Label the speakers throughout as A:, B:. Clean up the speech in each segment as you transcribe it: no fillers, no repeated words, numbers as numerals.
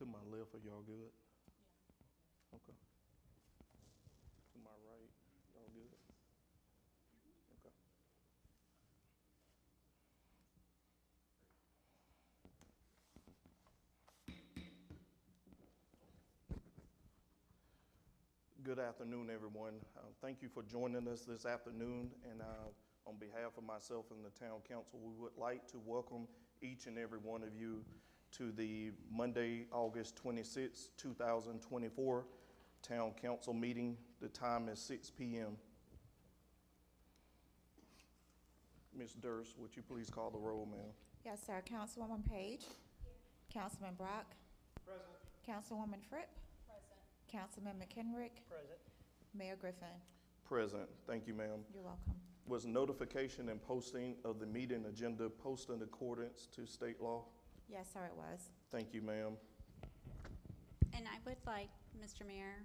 A: To my left, are y'all good? Okay. To my right, y'all good? Okay. Good afternoon, everyone. Thank you for joining us this afternoon. And on behalf of myself and the Town Council, we would like to welcome each and every one of you to the Monday, August 26, 2024 Town Council meeting. The time is 6 p.m. Ms. Durst, would you please call the roll, ma'am?
B: Yes, sir. Councilwoman Page. Here. Councilman Brock.
C: Present.
B: Councilwoman Fripp.
D: Present.
B: Councilman McHenrick.
C: Present.
B: Mayor Griffin.
A: Present. Thank you, ma'am.
B: You're welcome.
A: Was notification and posting of the meeting agenda posted in accordance to state law?
B: Yes, sir, it was.
A: Thank you, ma'am.
D: And I would like, Mr. Mayor,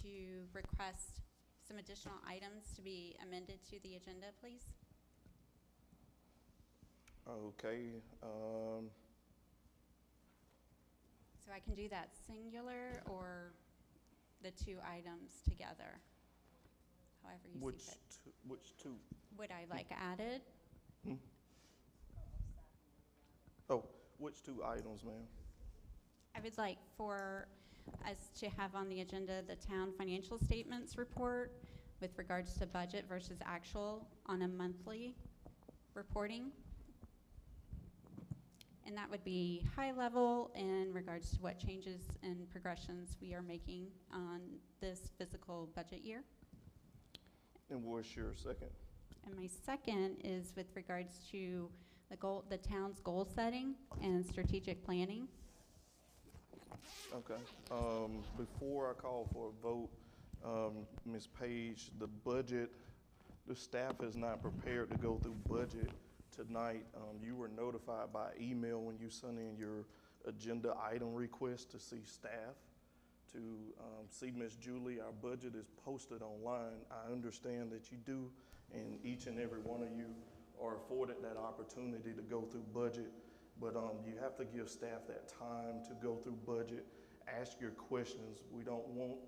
D: to request some additional items to be amended to the agenda, please.
A: Okay.
D: So I can do that singular or the two items together, however you see fit.
A: Which two?
D: Would I like added?
A: Oh, which two items, ma'am?
D: I would like for us to have on the agenda the town financial statements report with regards to budget versus actual on a monthly reporting. And that would be high level in regards to what changes and progressions we are making on this fiscal budget year.
A: And what's your second?
D: And my second is with regards to the town's goal setting and strategic planning.
A: Okay. Before I call for a vote, Ms. Page, the budget, the staff is not prepared to go through budget tonight. You were notified by email when you sent in your agenda item request to see staff. To see Ms. Julie, our budget is posted online. I understand that you do, and each and every one of you are afforded that opportunity to go through budget, but you have to give staff that time to go through budget, ask your questions. We don't want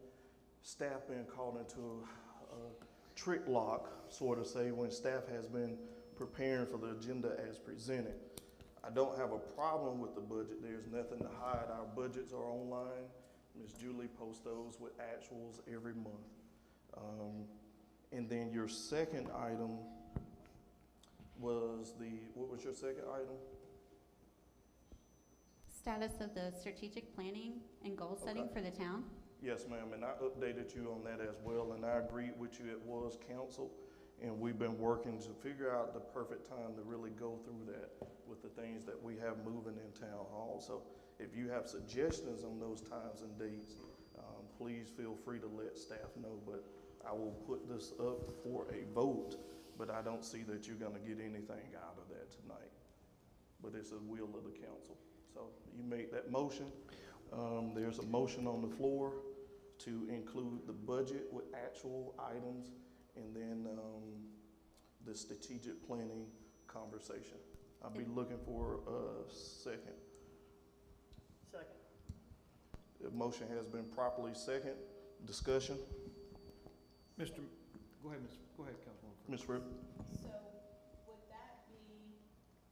A: staff being caught into a trick lock, sort of say, when staff has been preparing for the agenda as presented. I don't have a problem with the budget. There's nothing to hide. Our budgets are online. Ms. Julie posts those with actuals every month. And then your second item was what was your second item?
D: Status of the strategic planning and goal setting for the town.
A: Yes, ma'am, and I updated you on that as well, and I agreed with you. It was council, and we've been working to figure out the perfect time to really go through that with the things that we have moving in town hall. So if you have suggestions on those times and dates, please feel free to let staff know, but I will put this up for a vote, but I don't see that you're gonna get anything out of that tonight. But it's the will of the council. So you make that motion. There's a motion on the floor to include the budget with actual items and then the strategic planning conversation. I'll be looking for a second.
C: Second.
A: The motion has been properly second. Discussion.
C: Go ahead, Councilwoman.
A: Ms. Fripp.
E: So would that be,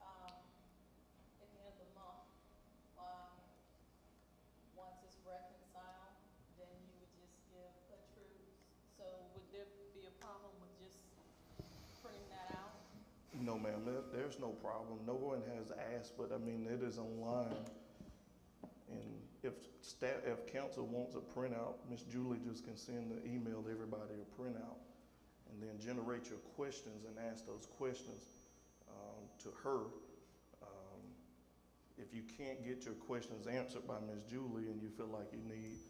E: at the end of the month, once it's reconciled, then you would just give a truth? So would there be a problem with just printing that out?
A: No, ma'am, there's no problem. No one has asked, but I mean, it is online. And if council wants a printout, Ms. Julie just can send the email to everybody a printout and then generate your questions and ask those questions to her. If you can't get your questions answered by Ms. Julie and you feel like you need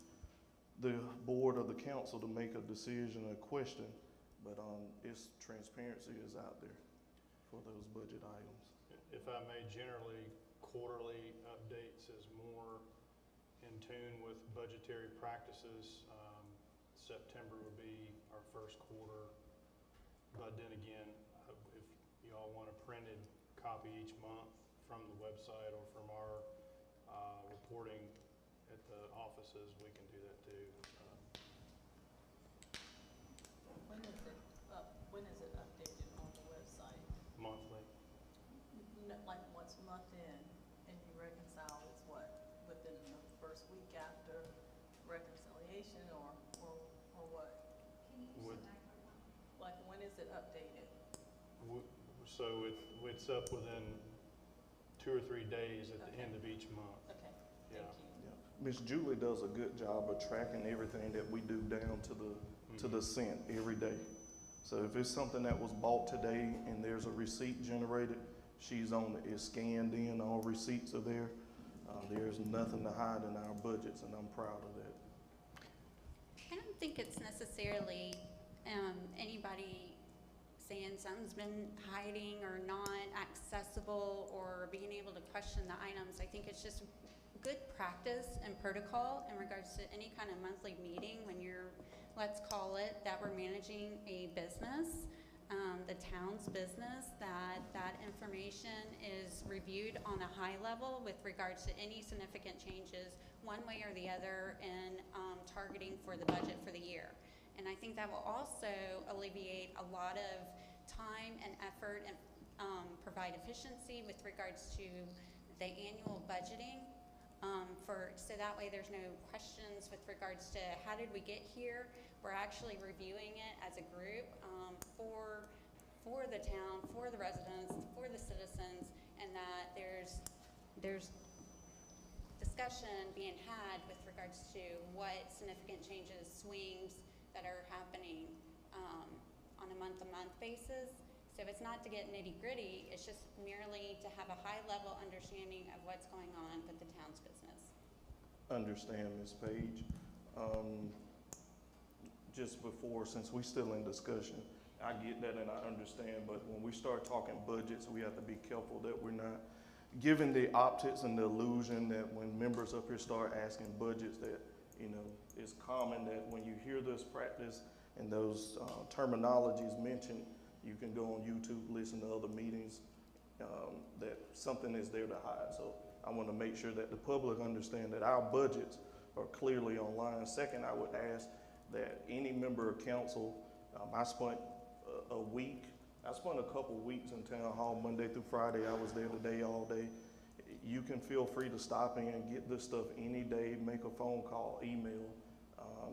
A: the board or the council to make a decision or question, but its transparency is out there for those budget items.
F: If I may, generally, quarterly updates is more in tune with budgetary practices. September would be our first quarter, but then again, if you all want a printed copy each month from the website or from our reporting the offices, we can do that too.
E: When is it updated on the website?
F: Monthly.
E: Like once a month and you reconcile, it's what, within the first week after reconciliation or what?
F: Would-
E: Like, when is it updated?
F: So it's up within 2 or 3 days at the
E: Okay.
F: end of each month.
E: Okay,
F: Yeah.
E: thank you.
A: Yeah. Ms. Julie does a good job of tracking everything that we do down to the cent every day. So if it's something that was bought today and there's a receipt generated, she's on it. It's scanned in, all receipts are there. There's nothing to hide in our budgets, and I'm proud of that.
D: I don't think it's necessarily anybody saying something's been hiding or not accessible or being able to question the items. I think it's just good practice and protocol in regards to any kind of monthly meeting when you're, let's call it, that we're managing a business, the town's business, that information is reviewed on a high level with regards to any significant changes one way or the other in targeting for the budget for the year. And I think that will also alleviate a lot of time and effort and provide efficiency with regards to the annual budgeting. So that way there's no questions with regards to how did we get here. We're actually reviewing it as a group for the town, for the residents, for the citizens, and that there's discussion being had with regards to what significant changes, swings that are happening on a month-to-month basis. So it's not to get nitty-gritty, it's just merely to have a high-level understanding of what's going on with the town's business.
A: Understand, Ms. Page. Just before, since we're still in discussion, I get that and I understand, but when we start talking budgets, we have to be careful that we're not giving the optics and the illusion that when members up here start asking budgets that, it's common that when you hear this practice and those terminologies mentioned, you can go on YouTube, listen to other meetings, that something is there to hide. So I want to make sure that the public understand that our budgets are clearly online. Second, I would ask that any member of council, I spent a couple weeks in town hall Monday through Friday. I was there today all day. You can feel free to stop in and get this stuff any day, make a phone call, email.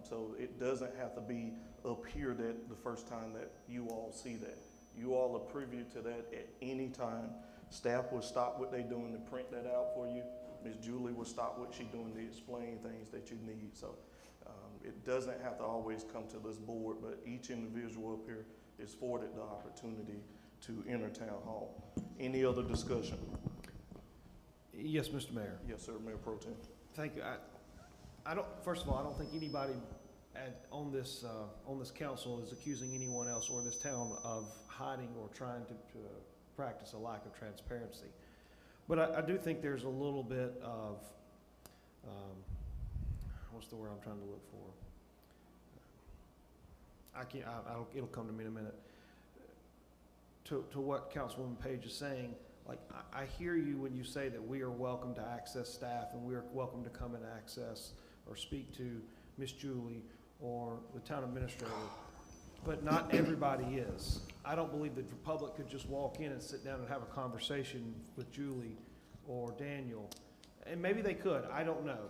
A: So it doesn't have to be up here that the first time that you all see that. You all are privy to that at any time. Staff will stop what they're doing to print that out for you. Ms. Julie will stop what she's doing to explain things that you need. So it doesn't have to always come to this board, but each individual up here is afforded the opportunity to enter town hall. Any other discussion?
C: Yes, Mr. Mayor.
A: Yes, sir, Mayor Pro Tem.
C: Thank you. First of all, I don't think anybody on this council is accusing anyone else or this town of hiding or trying to practice a lack of transparency. But I do think there's a little bit of, what's the word I'm trying to look for? It'll come to me in a minute. To what Councilwoman Page is saying, like, I hear you when you say that we are welcome to access staff and we are welcome to come and access or speak to Miss Julie or the town administrator, but not everybody is. I don't believe that the public could just walk in and sit down and have a conversation with Julie or Daniel. And maybe they could, I don't know.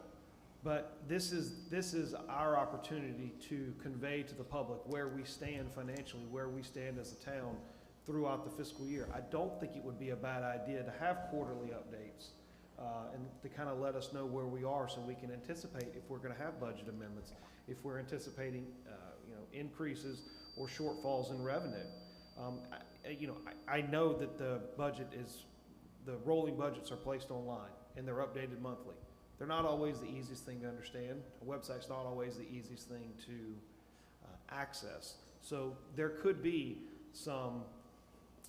C: But this is our opportunity to convey to the public where we stand financially, where we stand as a town throughout the fiscal year. I don't think it would be a bad idea to have quarterly updates and to kind of let us know where we are so we can anticipate if we're going to have budget amendments, if we're anticipating increases or shortfalls in revenue. I know that the rolling budgets are placed online and they're updated monthly. They're not always the easiest thing to understand. A website's not always the easiest thing to access. So there could be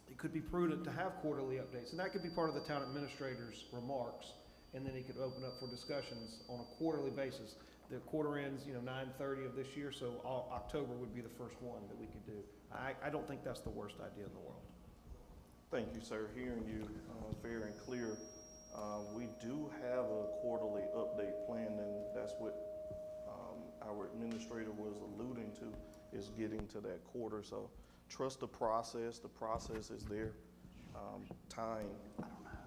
C: it could be prudent to have quarterly updates, and that could be part of the town administrator's remarks, and then he could open up for discussions on a quarterly basis. The quarter ends, 9/30 of this year, so October would be the first one that we could do. I don't think that's the worst idea in the world.
A: Thank you, sir. Hearing you fair and clear, we do have a quarterly update plan, and that's our administrator was alluding to is getting to that quarter. So trust the process is there. Time,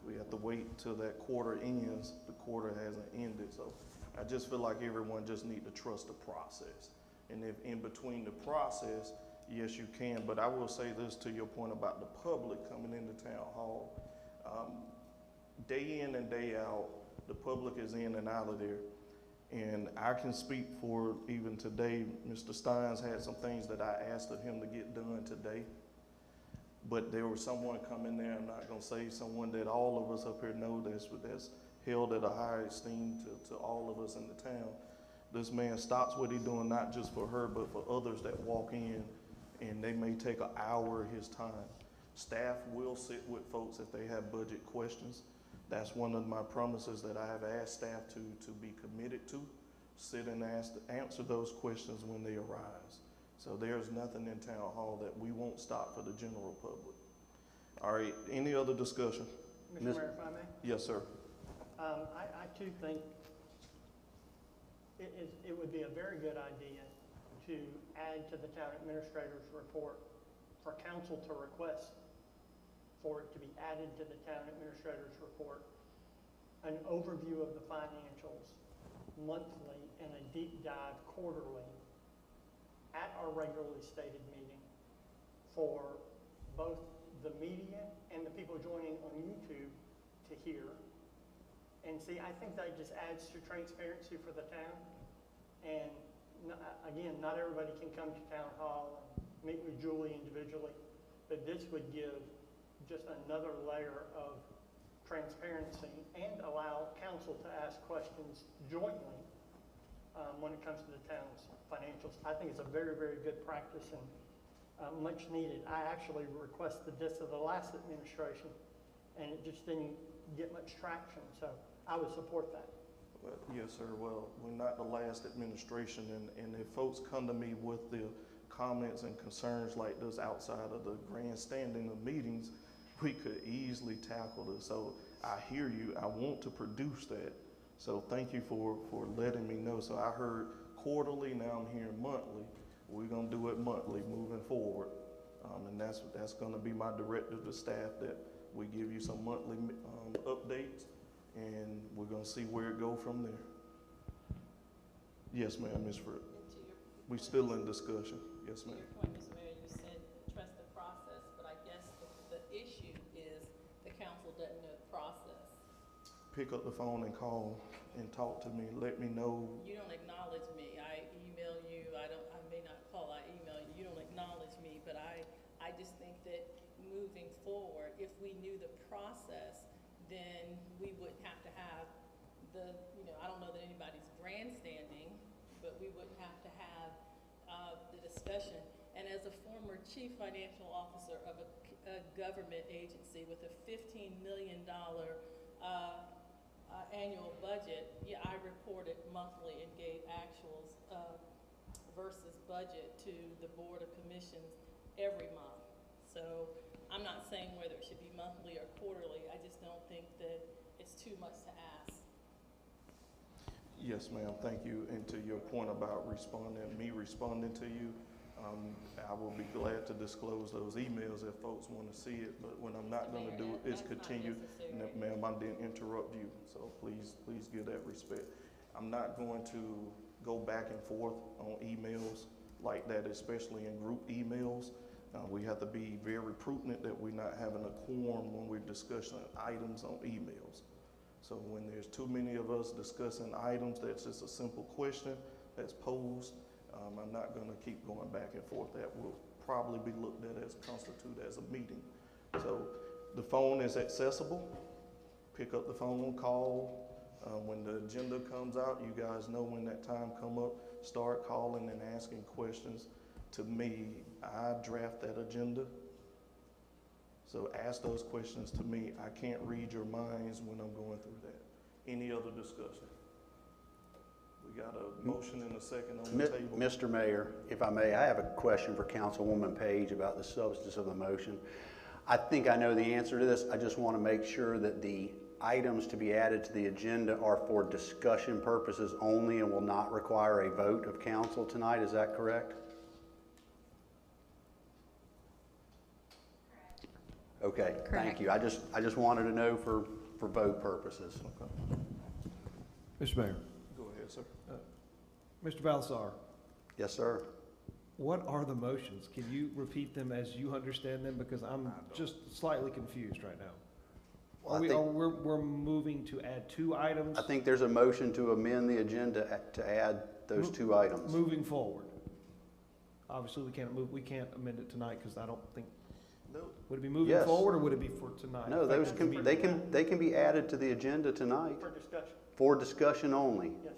A: we have to wait till that quarter ends. The quarter hasn't ended, so I just feel like everyone just need to trust the process. And if in between the process, yes, you can, but I will say this to your point about the public coming into town hall. Day in and day out, the public is in and out of there. And I can speak for even today, Mr. Steins had some things that I asked of him to get done today. But there was someone coming there, I'm not gonna say someone that all of us up here know that's held at a high esteem to all of us in the town. This man stops what he's doing, not just for her, but for others that walk in, and they may take an hour of his time. Staff will sit with folks if they have budget questions. That's one of my promises that I have asked staff to be committed to. Sit and answer those questions when they arise. So there's nothing in town hall that we won't stop for the general public. All right, any other discussion?
G: Mr. Mayor, if I may?
A: Yes, sir.
G: I too think it would be a very good idea to add to the town administrator's report for council to request for it to be added to the town administrator's report, an overview of the financials monthly and a deep dive quarterly at our regularly stated meeting for both the media and the people joining on YouTube to hear. And see, I think that just adds to transparency for the town. And again, not everybody can come to town hall and meet with Julie individually, but this would give just another layer of transparency and allow council to ask questions jointly when it comes to the town's financials. I think it's a very, very good practice and much needed. I actually requested this of the last administration, and it just didn't get much traction, so I would support that.
A: Well, yes, sir. Well, we're not the last administration, and if folks come to me with the comments and concerns like this outside of the grandstanding of meetings, we could easily tackle this. So I hear you. I want to produce that. So thank you for letting me know. So I heard quarterly, now I'm hearing monthly. We're gonna do it monthly moving forward. And that's gonna be my directive to staff, that we give you some monthly updates, and we're gonna see where it go from there. Yes, ma'am, Ms. Fripp. We still in discussion. Yes, ma'am.
E: To your point, Mr. Mayor, you said trust the process, but I guess the issue is the council doesn't know the process.
A: Pick up the phone and call and talk to me. Let me know.
E: You don't acknowledge me. I email you. I may not call. I email you. You don't acknowledge me, but I just think that moving forward, if we knew the process, then we wouldn't have to have I don't know that anybody's grandstanding, but we wouldn't have to have the discussion. And as a former chief financial officer of a government agency with a $15 million annual budget, yeah, I reported monthly and gave actuals versus budget to the Board of Commissions every month. So I'm not saying whether it should be monthly or quarterly. I just don't think that it's too much to ask.
A: Yes, ma'am, thank you. And to your point about me responding to you, I will be glad to disclose those emails if folks want to see it, but what I'm not going to do is continue. Ma'am, I didn't interrupt you, so please give that respect. I'm not going to go back and forth on emails like that, especially in group emails. We have to be very prudent that we're not having a quorum when we're discussing items on emails. So when there's too many of us discussing items that's just a simple question that's posed, I'm not going to keep going back and forth. That will probably be looked at as constituted as a meeting. So the phone is accessible. Pick up the phone, call. When the agenda comes out, you guys know when that time come up, start calling and asking questions to me. I draft that agenda. So ask those questions to me. I can't read your minds when I'm going through that. Any other discussion? We got a motion and a second on the table.
H: Mr. Mayor, if I may, I have a question for Councilwoman Page about the substance of the motion. I think I know the answer to this. I just want to make sure that the items to be added to the agenda are for discussion purposes only and will not require a vote of council tonight, is that correct? Okay, thank
D: Correct.
H: you. I just wanted to know for vote purposes.
C: Mr. Mayor,
A: Go ahead, sir.
C: Mr. Valsar,
H: Yes, sir.
C: what are the motions? Can you repeat them as you understand them? Because I'm just slightly confused right now.
H: Well,
C: Are
H: I
C: we,
H: think-
C: we're moving to add 2 items?
H: I think there's a motion to amend the agenda to add those 2 items.
C: Moving forward. Obviously, we can't amend it tonight because I don't think,
A: No,
C: would it be moving
H: Yes.
C: forward or would it be for tonight?
H: No, those
C: Effective
H: can,
C: immediately?
H: they can be added to the agenda tonight
G: For discussion,
H: for discussion only.
G: yes,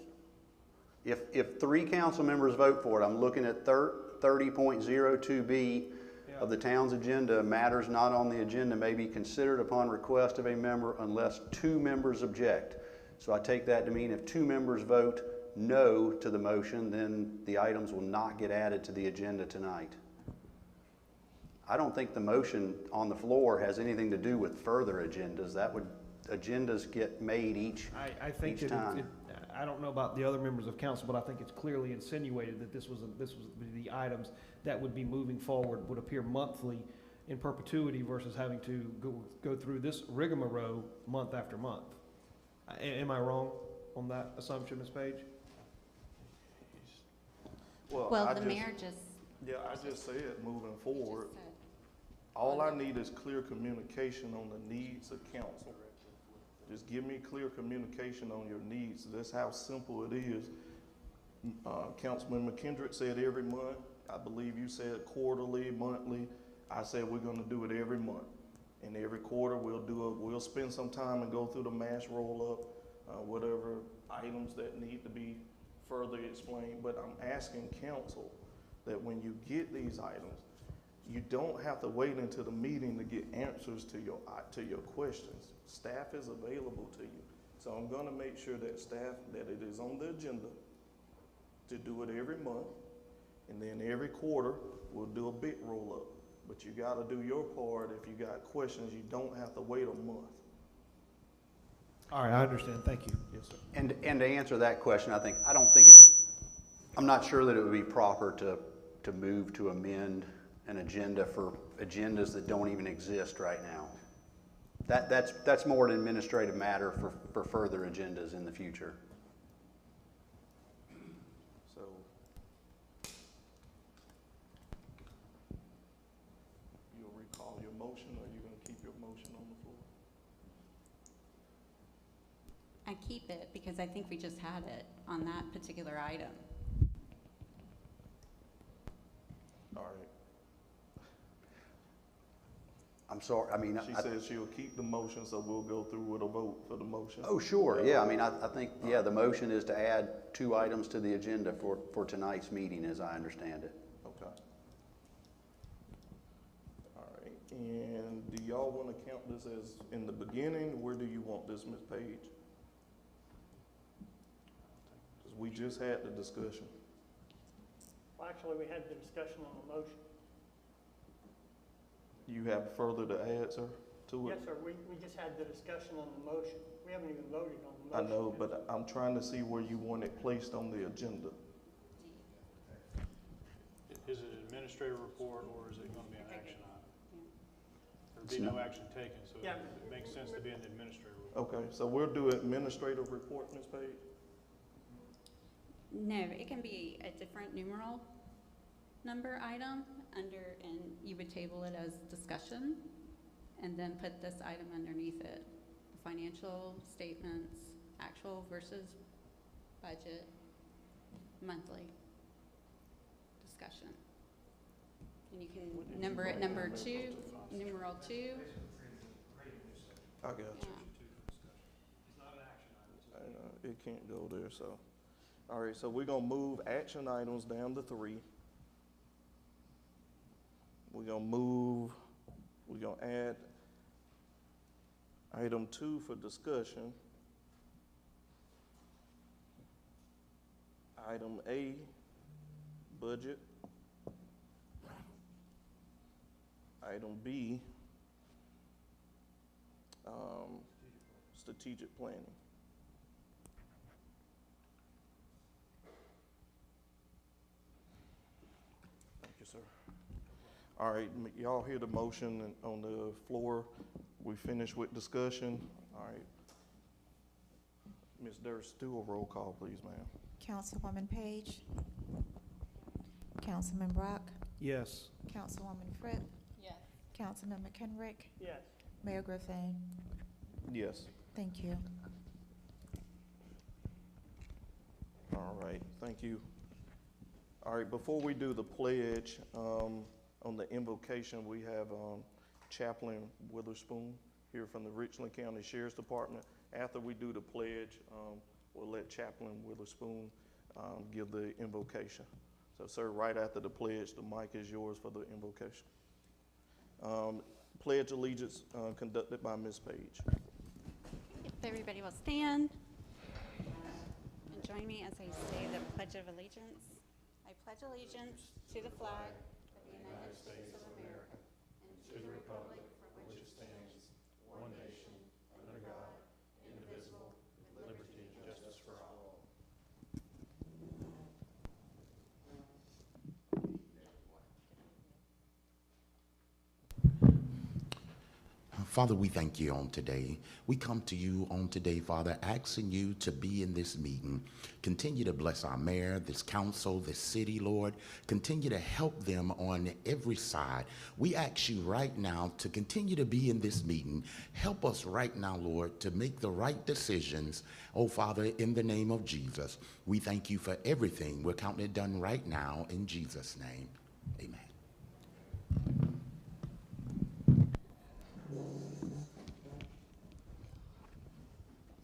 G: sir.
H: If 3 council members vote for it, I'm looking at 30.02B of the town's agenda, matters not on the agenda may be considered upon request of a member unless 2 members object. So I take that to mean if 2 members vote no to the motion, then the items will not get added to the agenda tonight. I don't think the motion on the floor has anything to do with further agendas. Agendas get made each
C: I think
H: each
C: that
H: time.
C: I don't know about the other members of council, but I think it's clearly insinuated that this was the items that would be moving forward would appear monthly in perpetuity versus having to go through this rigmarole month after month. Am I wrong on that assumption, Ms. Page?
D: Well,
A: I
D: the
A: just-
D: mayor just
A: Yeah, I just said, moving
D: just
A: forward,
D: said.
A: all I need is clear communication on the needs of council. Just give me clear communication on your needs. That's how simple it is. Councilman McKendrick said every month. I believe you said quarterly, monthly. I said we're gonna do it every month. And every quarter, we'll spend some time and go through the mass roll-up, whatever items that need to be further explained. But I'm asking council that when you get these items, you don't have to wait until the meeting to get answers to your questions. Staff is available to you. So I'm gonna make sure that that it is on the agenda to do it every month. And then every quarter, we'll do a big roll-up. But you gotta do your part. If you got questions, you don't have to wait a month.
C: All right, I understand. Thank you.
A: Yes, sir.
H: And to answer that question, I'm not sure that it would be proper to move to amend an agenda for agendas that don't even exist right now. That's more an administrative matter for further agendas in the future.
A: So, you'll recall your motion, or you're gonna keep your motion on the floor?
D: I keep it because I think we just had it on that particular item.
A: All right.
H: I'm sorry, I mean,
A: She said she'll keep the motion, so we'll go through with a vote for the motion.
H: oh, sure, yeah, I mean, I think, yeah, the motion is to add 2 items to the agenda for tonight's meeting, as I understand it.
A: Okay. All right, and do y'all want to count this as in the beginning? Where do you want this, Ms. Page? Because we just had the discussion.
G: Well, actually, we had the discussion on the motion.
A: You have further to add, sir, to it?
G: Yes, sir, we just had the discussion on the motion. We haven't even voted on the
A: I
G: motion.
A: know, but I'm trying to see where you want it placed on the agenda.
F: Is it an administrative report or is it going to be an action item? There'd be
H: It's
F: no
H: not.
F: action taken, so
G: Yeah.
F: it makes sense to be an administrative report.
A: Okay, so we'll do administrative report, Ms. Page?
D: No, it can be a different numeral number item under, and you would table it as discussion, and then put this item underneath it. Financial statements, actual versus budget, monthly discussion. And you can number it number 2, numeral 2.
A: I got you.
D: Yeah.
A: It can't go there, so. All right, so we're gonna move action items down to 3. We're gonna add item 2 for discussion. Item A, budget. Item B, strategic planning. Thank you, sir. All right, y'all hear the motion on the floor. We finished with discussion. All right. Ms. Durst, do a roll call, please, ma'am.
B: Councilwoman Page. Councilman Brock.
C: Yes.
B: Councilwoman Fripp.
E: Yes.
B: Councilman McKenrick.
G: Yes.
B: Mayor Griffin.
A: Yes.
B: Thank you.
A: All right, thank you. All right, before we do the pledge, on the invocation, we have Chaplain Witherspoon here from the Richland County Sheriff's Department. After we do the pledge, we'll let Chaplain Witherspoon give the invocation. So, sir, right after the pledge, the mic is yours for the invocation. Pledge allegiance conducted by Ms. Page.
D: If everybody will stand and join me as I say the Pledge of Allegiance. I pledge allegiance to the flag of the United States of America and to the republic for which it stands, one nation, under God, indivisible, with liberty and justice for all.
I: Father, we thank you on today. We come to you on today, Father, asking you to be in this meeting. Continue to bless our mayor, this council, this city, Lord. Continue to help them on every side. We ask you right now to continue to be in this meeting. Help us right now, Lord, to make the right decisions. Oh, Father, in the name of Jesus, we thank you for everything. We're counting it done right now in Jesus' name. Amen.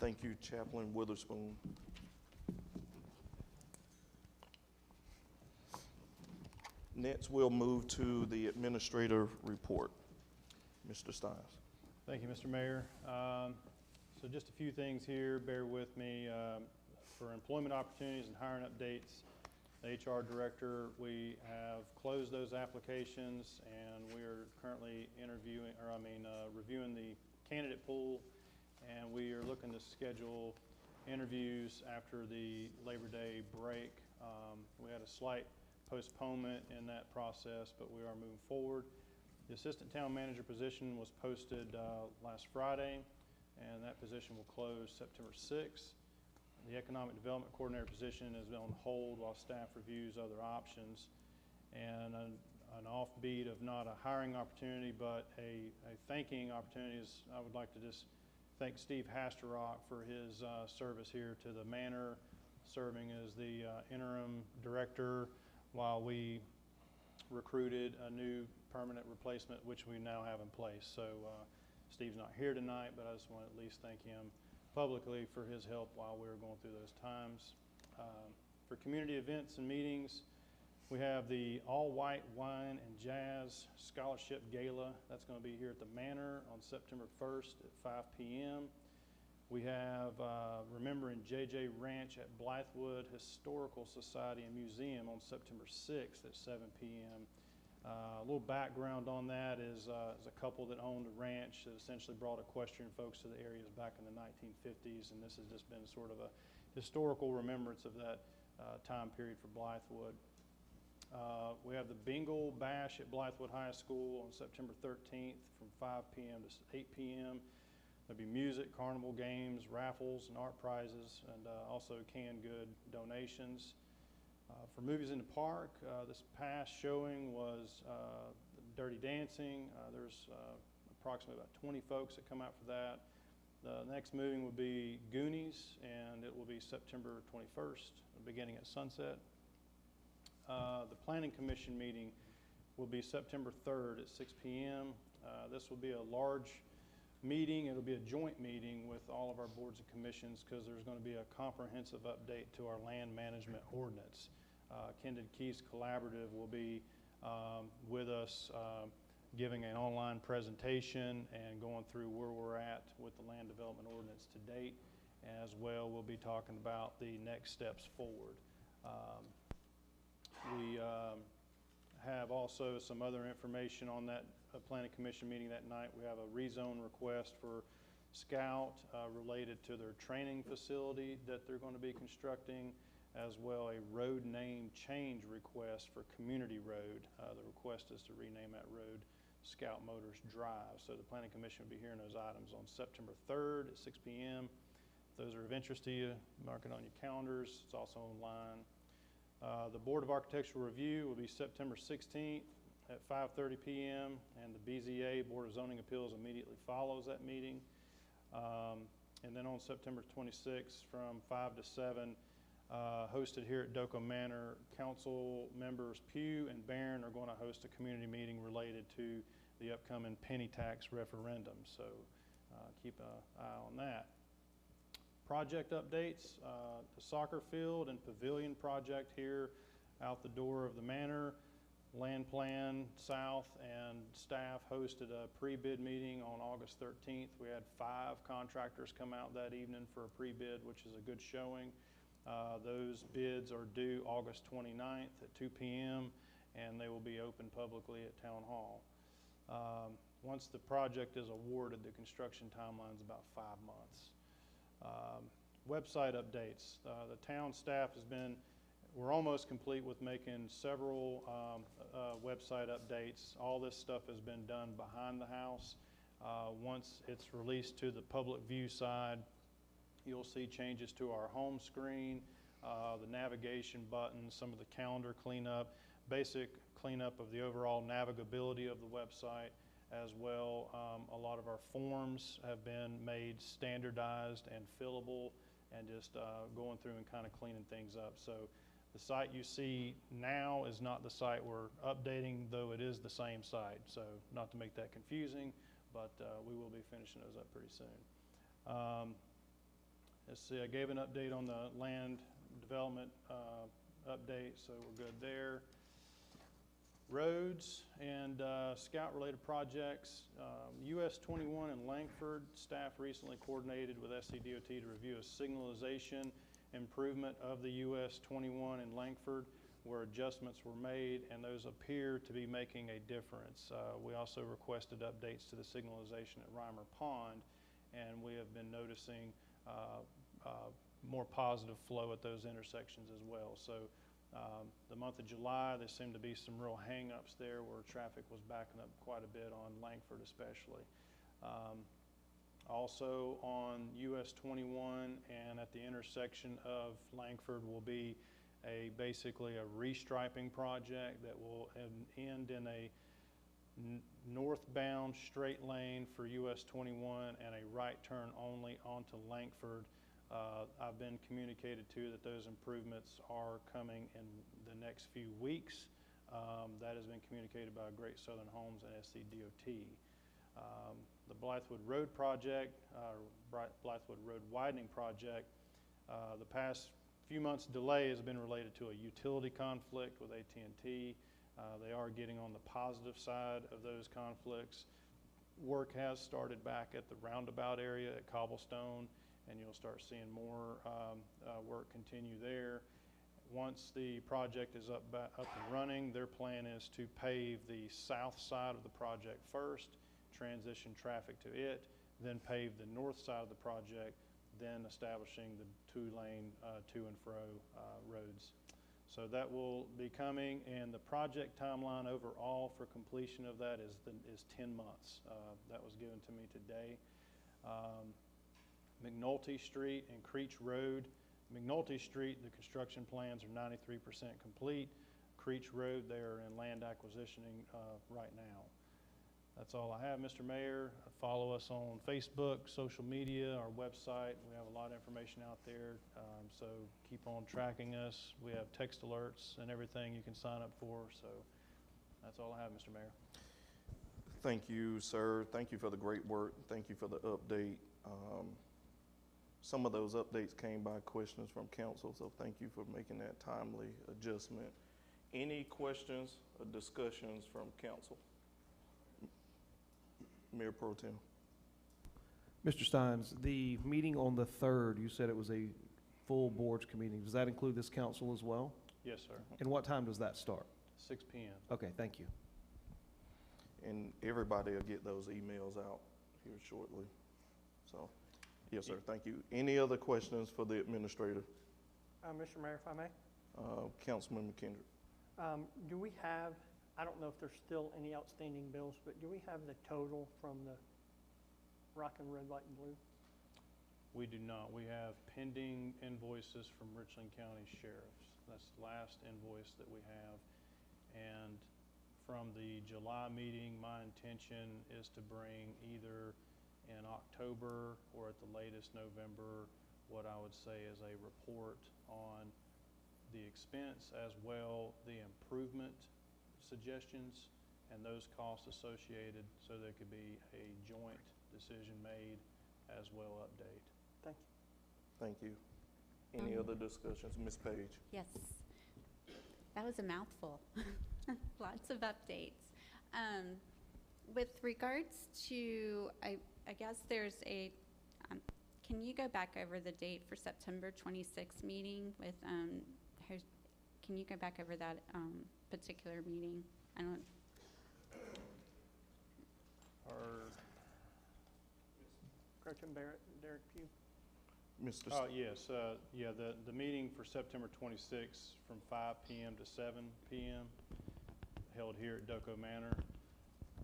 A: Thank you, Chaplain Witherspoon. Next, we'll move to the administrator report. Mr. Stiles.
F: Thank you, Mr. Mayor. So just a few things here, bear with me. For employment opportunities and hiring updates, the HR director, we have closed those applications and we are currently reviewing the candidate pool, and we are looking to schedule interviews after the Labor Day break. We had a slight postponement in that process, but we are moving forward. The assistant town manager position was posted last Friday, and that position will close September 6th. The economic development coordinator position is on hold while staff reviews other options. And an offbeat of not a hiring opportunity, but a thanking opportunity is I would like to just thank Steve Hasterock for his service here to the manor, serving as the interim director while we recruited a new permanent replacement, which we now have in place. So Steve's not here tonight, but I just want to at least thank him publicly for his help while we were going through those times. For community events and meetings, we have the All-White Wine and Jazz Scholarship Gala. That's going to be here at the Manor on September 1st at 5 p.m. We have Remembering J.J. Ranch at Blythewood Historical Society and Museum on September 6th at 7 p.m. A little background on that is a couple that owned a ranch that essentially brought equestrian folks to the areas back in the 1950s, and this has just been sort of a historical remembrance of that time period for Blythewood. We have the Bingle Bash at Blythewood High School on September 13th from 5 p.m. to 8 p.m. There'll be music, carnival games, raffles, and art prizes, and also canned good donations. For movies in the park, this past showing was Dirty Dancing. There's approximately about 20 folks that come out for that. The next movie will be Goonies, and it will be September 21st, beginning at sunset. The Planning Commission meeting will be September 3rd at 6 p.m. This will be a large meeting. It'll be a joint meeting with all of our boards and commissions because there's going to be a comprehensive update to our land management ordinance. Kendall Keys Collaborative will be with us giving an online presentation and going through where we're at with the land development ordinance to date. As well, we'll be talking about the next steps forward. We have also some other information on that planning commission meeting that night. We have a rezone request for Scout related to their training facility that they're going to be constructing, as well a road name change request for Community Road. The request is to rename that road Scout Motors Drive. So the Planning Commission will be hearing those items on September 3rd at 6 p.m. If those are of interest to you, mark it on your calendars. It's also online. The Board of Architectural Review will be September 16th at 5:30 p.m. and the BZA, Board of Zoning Appeals, immediately follows that meeting. And then on September 26th from 5 to 7, hosted here at Doka Manor, council members Pugh and Barron are going to host a community meeting related to the upcoming penny tax referendum. So keep an eye on that. Project updates, the soccer field and pavilion project here out the door of the manor. Land Plan South and staff hosted a pre-bid meeting on August 13th. We had 5 contractors come out that evening for a pre-bid, which is a good showing. Those bids are due August 29th at 2 p.m. and they will be open publicly at Town Hall. Once the project is awarded, the construction timeline is about 5 months. Website updates. The town staff has been, we're almost complete with making several website updates. All this stuff has been done behind the house. Once it's released to the public view side, you'll see changes to our home screen, the navigation buttons, some of the calendar cleanup, basic cleanup of the overall navigability of the website as well. A lot of our forms have been made standardized and fillable, and just going through and kind of cleaning things up. So the site you see now is not the site we're updating, though it is the same site. So not to make that confusing, but we will be finishing those up pretty soon. Let's see, I gave an update on the land development update, so we're good there. Roads and Scout-related projects. US 21 in Langford, staff recently coordinated with SCDOT to review a signalization improvement of the US 21 in Langford, where adjustments were made, and those appear to be making a difference. We also requested updates to the signalization at Reimer Pond, and we have been noticing more positive flow at those intersections as well. So the month of July, there seemed to be some real hang-ups there where traffic was backing up quite a bit on Langford especially. Also on US 21 and at the intersection of Langford will be basically a restriping project that will end in a northbound straight lane for US 21 and a right turn only onto Langford. I've been communicated to that those improvements are coming in the next few weeks. That has been communicated by Great Southern Homes and SCDOT. The Blythewood Road project, Blythewood Road widening project, the past few months' delay has been related to a utility conflict with AT&T. They are getting on the positive side of those conflicts. Work has started back at the roundabout area at Cobblestone, and you'll start seeing more work continue there. Once the project is up and running, their plan is to pave the south side of the project first, transition traffic to it, then pave the north side of the project, then establishing the 2-lane to and fro roads. So that will be coming, and the project timeline overall for completion of that is 10 months. That was given to me today. McNulty Street and Creech Road. McNulty Street, the construction plans are 93% complete. Creech Road, they're in land acquisitioning right now. That's all I have, Mr. Mayor. Follow us on Facebook, social media, our website. We have a lot of information out there, so keep on tracking us. We have text alerts and everything you can sign up for, so that's all I have, Mr. Mayor.
A: Thank you, sir. Thank you for the great work. Thank you for the update. Some of those updates came by questions from council, so thank you for making that timely adjustment. Any questions or discussions from council? Mayor Pro Tem.
C: Mr. Steins, the meeting on the 3rd, you said it was a full board's committee. Does that include this council as well?
F: Yes, sir.
C: And what time does that start?
F: 6 p.m.
C: Okay, thank you.
A: And everybody will get those emails out here shortly. So, yes, sir, thank you. Any other questions for the administrator?
G: Mr. Mayor, if I may,
A: Councilman McKendry.
G: do we have, I don't know if there's still any outstanding bills, but do we have the total from the Rockin' Red, White, and Blue?
F: We do not. We have pending invoices from Richland County Sheriffs. That's the last invoice that we have. And from the July meeting, my intention is to bring either in October or at the latest November, what I would say is a report on the expense as well, the improvement suggestions and those costs associated, so there could be a joint decision made as well update.
G: Thank you.
A: Thank you. Any other discussions? Ms. Page?
D: Yes. That was a mouthful. Lots of updates. With regards to, I guess there's a, can you go back over the date for September 26th meeting with, can you go back over that particular meeting? I don't,
F: Or,
G: Gretchen Barrett and Derek Pugh.
A: Mr.
F: oh, yes, yeah, the meeting for September 26th from 5 p.m. to 7 p.m. held here at Ducko Manor.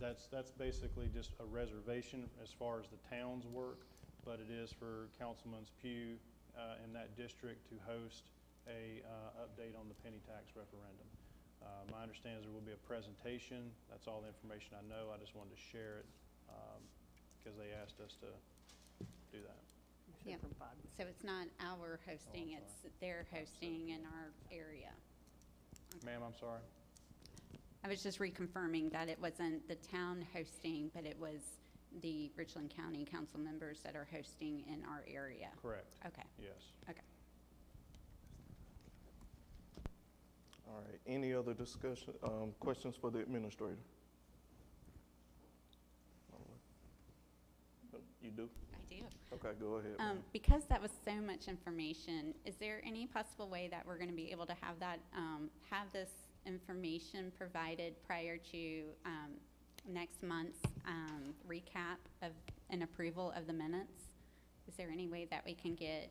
F: That's basically just a reservation as far as the town's work, but it is for Councilman Pugh in that district to host a update on the penny tax referendum. My understanding is there will be a presentation. That's all the information I know. I just wanted to share it because they asked us to do that.
G: You said
D: Yeah.
G: from 5 to
D: so it's not our hosting,
F: I'm
D: it's their hosting in our area.
F: Ma'am, I'm sorry.
D: I was just reconfirming that it wasn't the town hosting, but it was the Richland County council members that are hosting in our area.
F: Correct.
D: Okay,
F: Yes.
D: okay.
A: All right, any other discussion, questions for the administrator? All right. You do?
D: I do.
A: Okay, go ahead. ma'am.
D: Because that was so much information, is there any possible way that we're going to be able to have that, have this information provided prior to next month's recap of an approval of the minutes? Is there any way that we can get,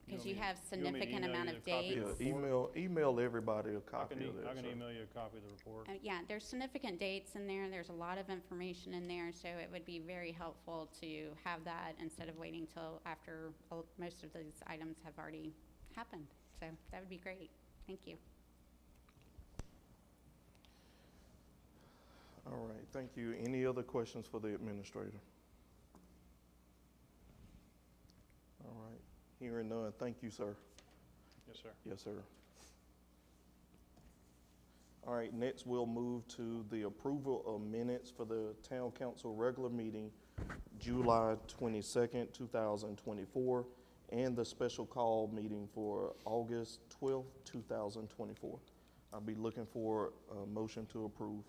D: because you have
F: you want me to
D: significant
F: email
D: amount
F: you
D: of
F: the copy
D: dates?
F: of the
A: Yeah,
F: report?
A: email everybody a
F: I
A: copy
F: can,
A: of that.
F: I can
A: sir.
F: email you a copy of the report.
D: Yeah, there's significant dates in there, there's a lot of information in there, so it would be very helpful to have that instead of waiting till after most of these items have already happened. So that would be great. Thank you.
A: All right, thank you. Any other questions for the administrator? All right, hearing none, thank you, sir.
F: Yes, sir.
A: Yes, sir. All right, next we'll move to the approval of minutes for the town council regular meeting, July 22nd, 2024, and the special call meeting for August 12th, 2024. I'll be looking for a motion to approve.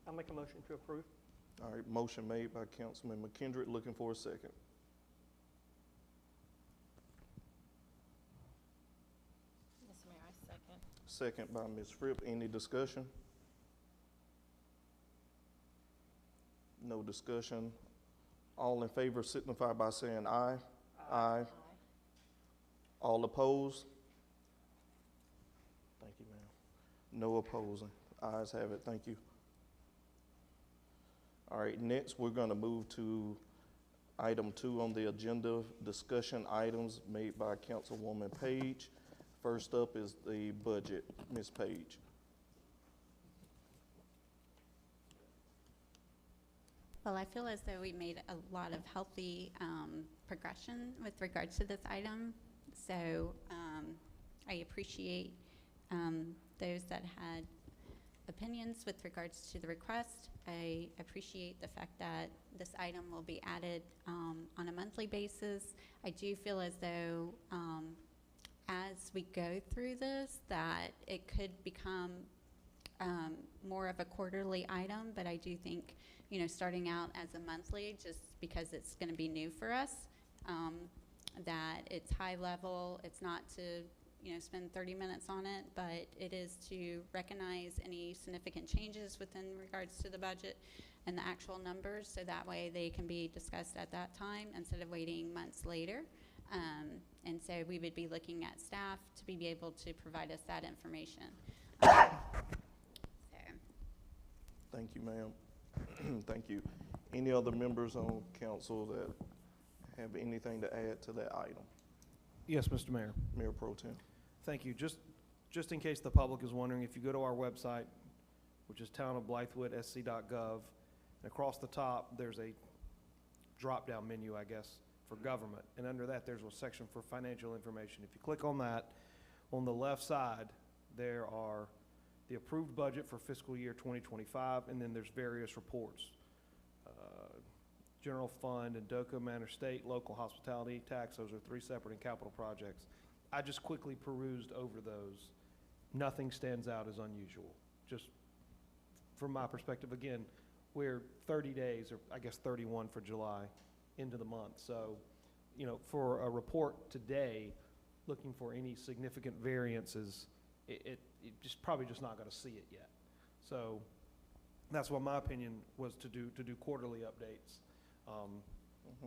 G: I'll make a motion to approve.
A: All right, motion made by Councilman McKendry, looking for a second.
E: Mr. Mayor, I second.
A: Second by Ms. Fripp. Any discussion? No discussion. All in favor signify by saying aye. Aye. All opposed? Thank you, ma'am. No opposing. Ayes have it. Thank you. All right, next we're going to move to item 2 on the agenda, discussion items made by Councilwoman Page. First up is the budget. Ms. Page.
D: Well, I feel as though we made a lot of healthy progression with regards to this item. So I appreciate those that had opinions with regards to the request. I appreciate the fact that this item will be added on a monthly basis. I do feel as though as we go through this, that it could become more of a quarterly item, but I do think, you know, starting out as a monthly, just because it's going to be new for us, that it's high level. It's not to, you know, spend 30 minutes on it, but it is to recognize any significant changes within regards to the budget and the actual numbers, so that way they can be discussed at that time instead of waiting months later. And so we would be looking at staff to be able to provide us that information. So,
A: Thank you, ma'am. Thank you. Any other members on council that have anything to add to that item?
C: Yes, Mr. Mayor.
A: Mayor Pro Tem.
C: Thank you. Just in case the public is wondering, if you go to our website, which is townofblythewood.sc.gov, and across the top, there's a drop-down menu, I guess, for government. And under that, there's a section for financial information. If you click on that, on the left side, there are the approved budget for fiscal year 2025, and then there's various reports. General fund, Indoco Manor State, local hospitality tax, those are 3 separate and capital projects. I just quickly perused over those. Nothing stands out as unusual. Just from my perspective, again, we're 30 days, or I guess 31 for July, into the month. So, you know, for a report today, looking for any significant variances, it just probably just not going to see it yet. So that's what my opinion was, to do quarterly updates.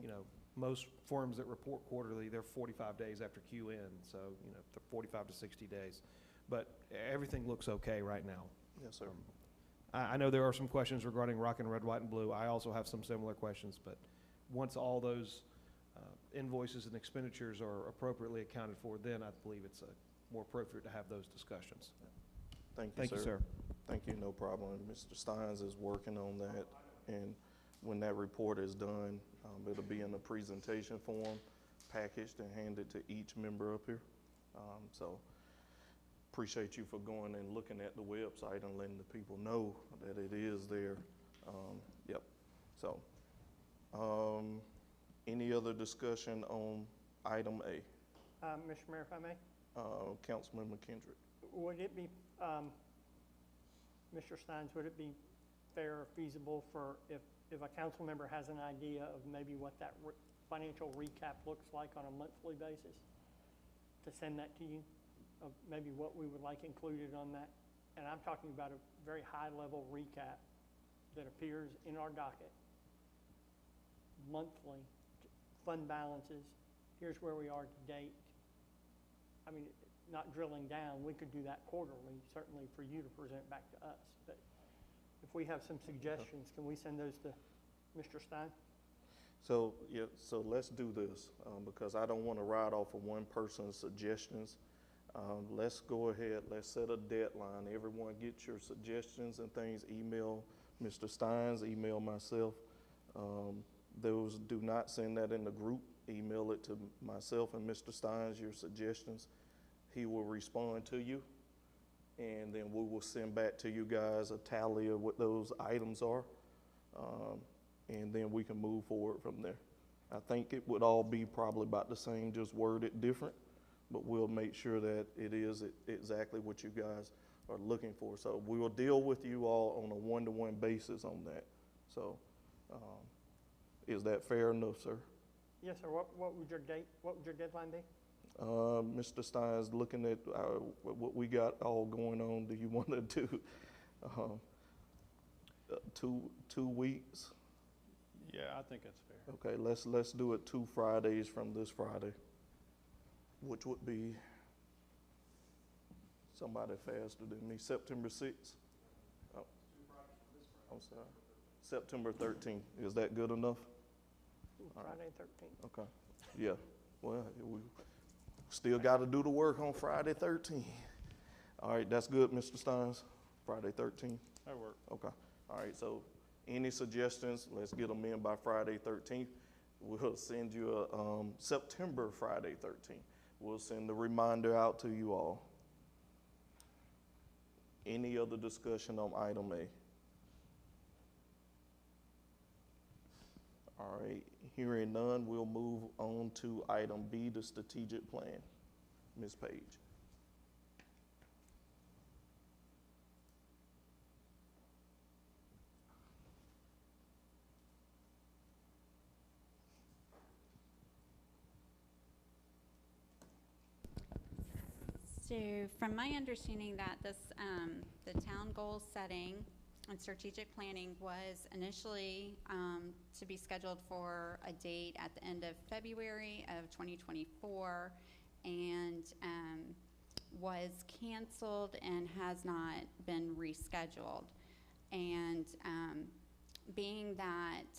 C: You know, most forums that report quarterly, they're 45 days after Q in, so, you know, they're 45 to 60 days. But everything looks okay right now.
A: Yes, sir.
C: I know there are some questions regarding Rock and Red, White, and Blue. I also have some similar questions, but once all those invoices and expenditures are appropriately accounted for, then I believe it's more appropriate to have those discussions.
A: Thank you,
C: Thank you, sir.
A: Thank you, no problem. Mr. Steins is working on that, and when that report is done, it'll be in a presentation form, packaged and handed to each member up here. So appreciate you for going and looking at the website and letting the people know that it is there. Yep. So any other discussion on item A?
G: Mr. Mayor, if I may,
A: Councilman McKendrick.
G: would it be, Mr. Steins, would it be fair or feasible for, if a council member has an idea of maybe what that financial recap looks like on a monthly basis, to send that to you, of maybe what we would like included on that? And I'm talking about a very high-level recap that appears in our docket monthly, fund balances, here's where we are to date. I mean, not drilling down, we could do that quarterly, certainly for you to present back to us. But if we have some suggestions, can we send those to Mr. Stein?
A: So, yeah, so let's do this, because I don't want to ride off of one person's suggestions. Let's go ahead, let's set a deadline. Everyone get your suggestions and things, email Mr. Steins, email myself. Those, do not send that in the group. Email it to myself and Mr. Steins, your suggestions. He will respond to you, and then we will send back to you guys a tally of what those items are, and then we can move forward from there. I think it would all be probably about the same, just worded different, but we'll make sure that it is exactly what you guys are looking for. So we will deal with you all on a one-to-one basis on that. So is that fair enough, sir?
G: Yes, sir. What would your deadline be?
A: Mr. Stein's looking at what we got all going on. Do you want to do 2 weeks?
F: Yeah, I think that's fair.
A: Okay, let's do it 2 Fridays from this Friday, which would be somebody faster than me. September 6th. Oh, I'm sorry. September 13th. Is that good enough?
G: Friday 13th.
A: Okay. Yeah. Well, we still got to do the work on Friday 13th. All right, that's good, Mr. Steins. Friday 13th.
F: That works.
A: Okay. All right, so any suggestions, let's get them in by Friday 13th. We'll send you a September Friday 13th. We'll send the reminder out to you all. Any other discussion on item A? All right, hearing none, we'll move on to item B, the strategic plan. Ms. Page.
D: So from my understanding that this, the town goal setting and strategic planning was initially to be scheduled for a date at the end of February of 2024 and was canceled and has not been rescheduled. And being that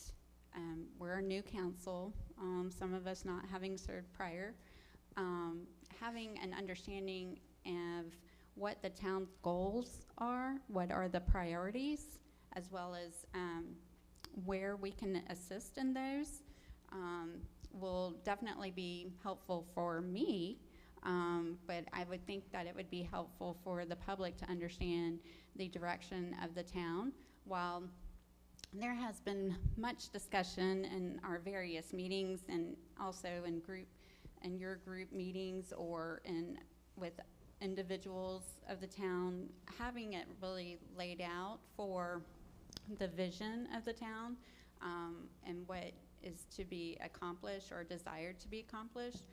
D: we're a new council, some of us not having served prior, having an understanding of what the town's goals are, what are the priorities, as well as where we can assist in those, will definitely be helpful for me, but I would think that it would be helpful for the public to understand the direction of the town. While there has been much discussion in our various meetings and also in your group meetings or with individuals of the town, having it really laid out for the vision of the town and what is to be accomplished or desired to be accomplished,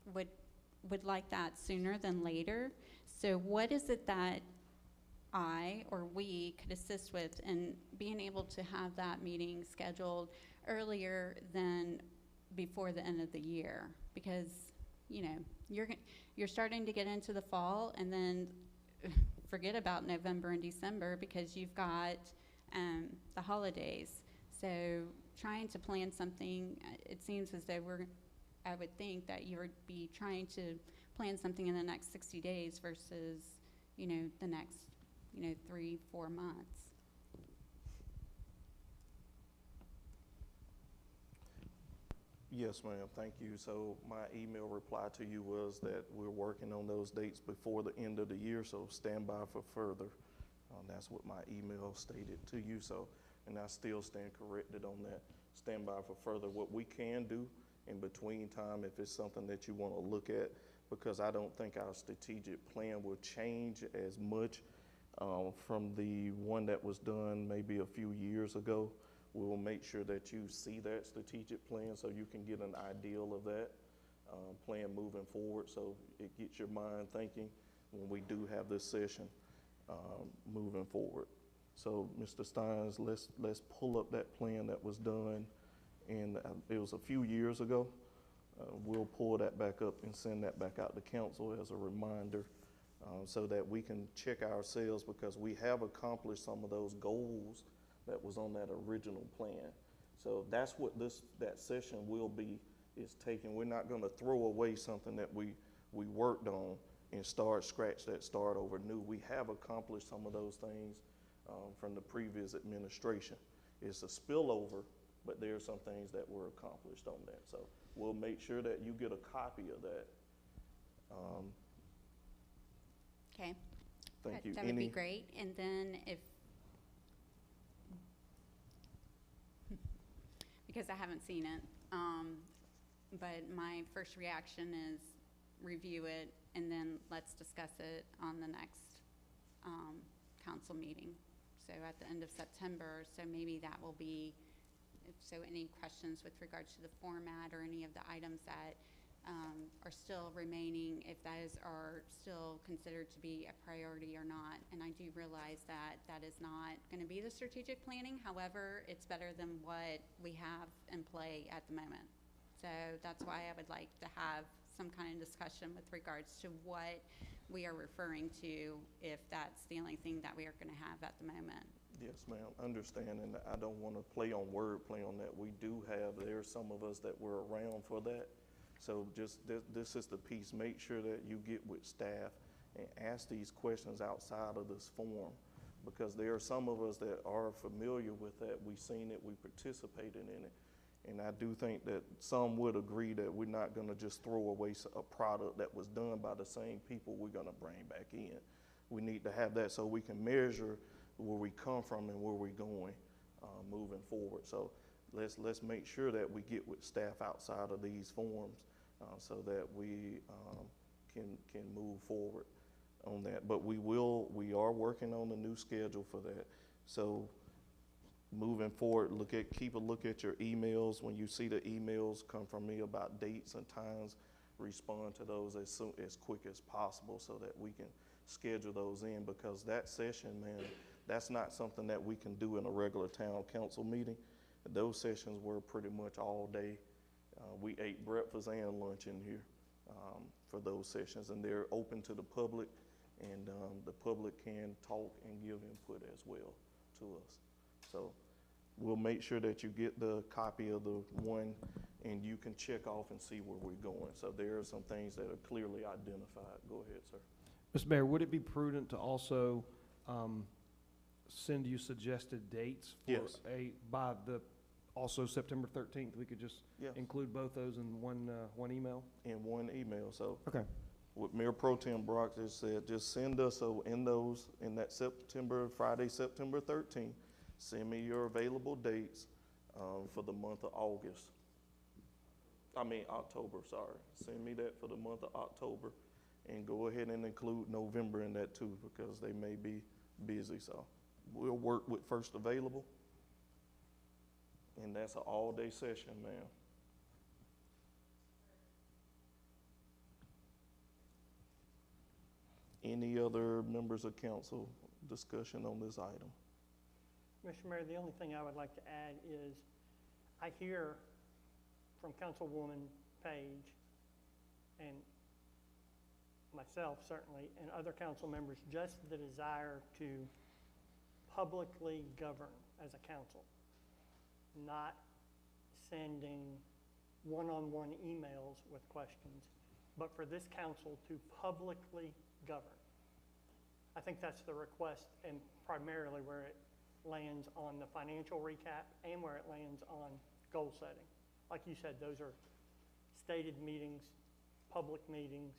D: would like that sooner than later. So what is it that I or we could assist with in being able to have that meeting scheduled earlier than before the end of the year? Because, you know, you're starting to get into the fall, and then forget about November and December because you've got the holidays. So trying to plan something, it seems as though I would think that you would be trying to plan something in the next 60 days versus, you know, the next, 3-4 months.
A: Yes, ma'am, thank you. So my email reply to you was that we're working on those dates before the end of the year, so stand by for further. That's what my email stated to you, so, and I still stand corrected on that. Stand by for further. What we can do in between time, if it's something that you want to look at, because I don't think our strategic plan will change as much from the one that was done maybe a few years ago. We will make sure that you see that strategic plan so you can get an ideal of that plan moving forward, so it gets your mind thinking when we do have this session moving forward. So Mr. Steins, let's pull up that plan that was done, and it was a few years ago. We'll pull that back up and send that back out to council as a reminder so that we can check ourselves, because we have accomplished some of those goals that was on that original plan. So that's what that session will be, is taking. We're not gonna throw away something that we worked on and start over new. We have accomplished some of those things from the previous administration. It's a spillover, but there are some things that were accomplished on that. So we'll make sure that you get a copy of that.
D: Okay.
A: Thank you.
D: That would be great. And then because I haven't seen it, but my first reaction is review it and then let's discuss it on the next council meeting. So at the end of September, so maybe that will be, so any questions with regards to the format or any of the items that are still remaining, if those are still considered to be a priority or not. And I do realize that that is not going to be the strategic planning. However, it's better than what we have in play at the moment. So that's why I would like to have some kind of discussion with regards to what we are referring to, if that's the only thing that we are going to have at the moment.
A: Yes, ma'am. Understand, and I don't want to play on wordplay on that. We do have, there are some of us that were around for that. So just this is the piece. Make sure that you get with staff and ask these questions outside of this forum, because there are some of us that are familiar with that. We've seen it, we participated in it. And I do think that some would agree that we're not going to just throw away a product that was done by the same people we're going to bring back in. We need to have that so we can measure where we come from and where we're going moving forward. So let's make sure that we get with staff outside of these forums so that we can move forward on that. But we are working on the new schedule for that. So moving forward, keep a look at your emails. When you see the emails come from me about dates and times, respond to those as quick as possible so that we can schedule those in, because that session, man, that's not something that we can do in a regular town council meeting. Those sessions were pretty much all day. We ate breakfast and lunch in here for those sessions, and they're open to the public, and the public can talk and give input as well to us. So we'll make sure that you get the copy of the one and you can check off and see where we're going. So there are some things that are clearly identified. Go ahead, sir.
C: Mr. Mayor, would it be prudent to also send you suggested dates for
A: Yes.
C: by also September 13th? We could just
A: Yes.
C: include both those in one email?
A: In one email. So
C: Okay.
A: what Mayor Pro Tem Brock just said, just send us in that Friday, September 13th, send me your available dates for the month of October, sorry. Send me that for the month of October, and go ahead and include November in that too, because they may be busy. So we'll work with first available, and that's an all-day session, ma'am. Any other members of council discussion on this item?
G: Mr. Mayor, the only thing I would like to add is I hear from Councilwoman Page and myself certainly, and other council members, just the desire to publicly govern as a council, not sending one-on-one emails with questions, but for this council to publicly govern. I think that's the request, and primarily where it lands on the financial recap and where it lands on goal setting. Like you said, those are stated meetings, public meetings,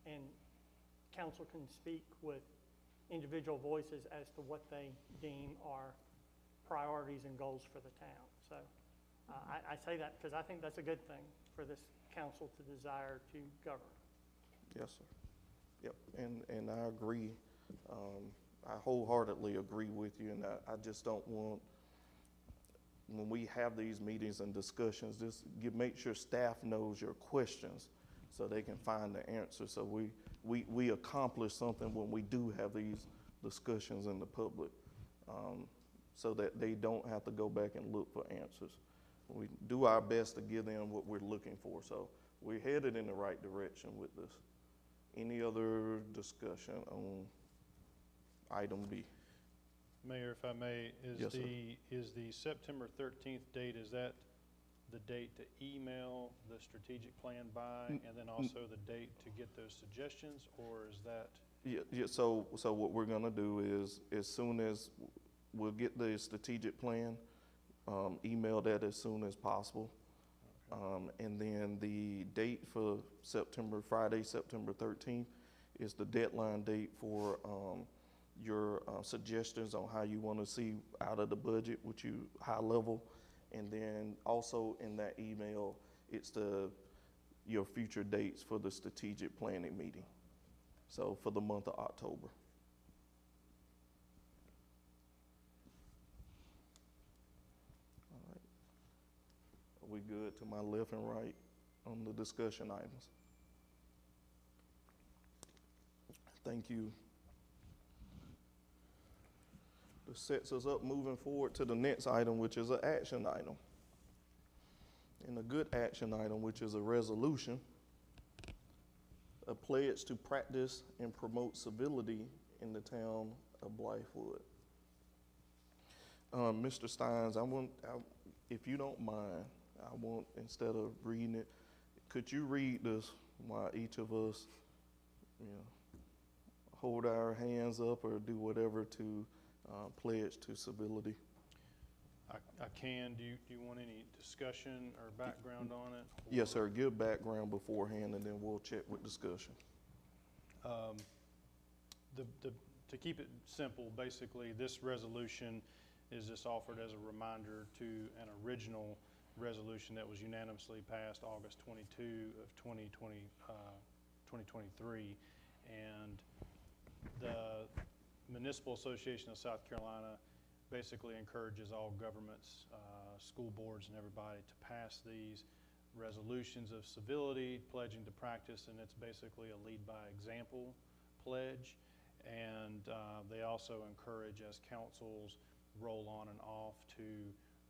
G: and council can speak with individual voices as to what they deem are priorities and goals for the town. So I say that because I think that's a good thing for this council to desire to govern.
A: Yes, sir. Yep, and I agree. I wholeheartedly agree with you, and I just don't want, when we have these meetings and discussions, just make sure staff knows your questions so they can find the answer. So we accomplish something when we do have these discussions in the public, so that they don't have to go back and look for answers. We do our best to give them what we're looking for. So we're headed in the right direction with this. Any other discussion on item B?
F: Mayor, if I may,
A: Yes, sir.
F: is the September 13th date, is that the date to email the strategic plan by, and then also the date to get those suggestions, or is that?
A: Yeah, so what we're gonna do is, as soon as we'll get the strategic plan, email that as soon as possible. And then the date for Friday, September 13th is the deadline date for your suggestions on how you want to see out of the budget, which you high level. And then also in that email, it's your future dates for the strategic planning meeting. So for the month of October. All right. Are we good to my left and right on the discussion items? Thank you. This sets us up moving forward to the next item, which is an action item. And a good action item, which is a resolution, a pledge to practice and promote civility in the town of Blythewood. Mr. Steins, if you don't mind, instead of reading it, could you read this while each of us, hold our hands up or do whatever to pledge to civility?
F: I can. Do you want any discussion or background on it?
A: Yes, sir. Give background beforehand, and then we'll check with discussion.
F: To keep it simple, basically, this resolution is just offered as a reminder to an original resolution that was unanimously passed August 22 of 2023, and the Municipal Association of South Carolina basically encourages all governments, school boards and everybody to pass these resolutions of civility, pledging to practice, and it's basically a lead by example pledge. And they also encourage, as councils roll on and off, to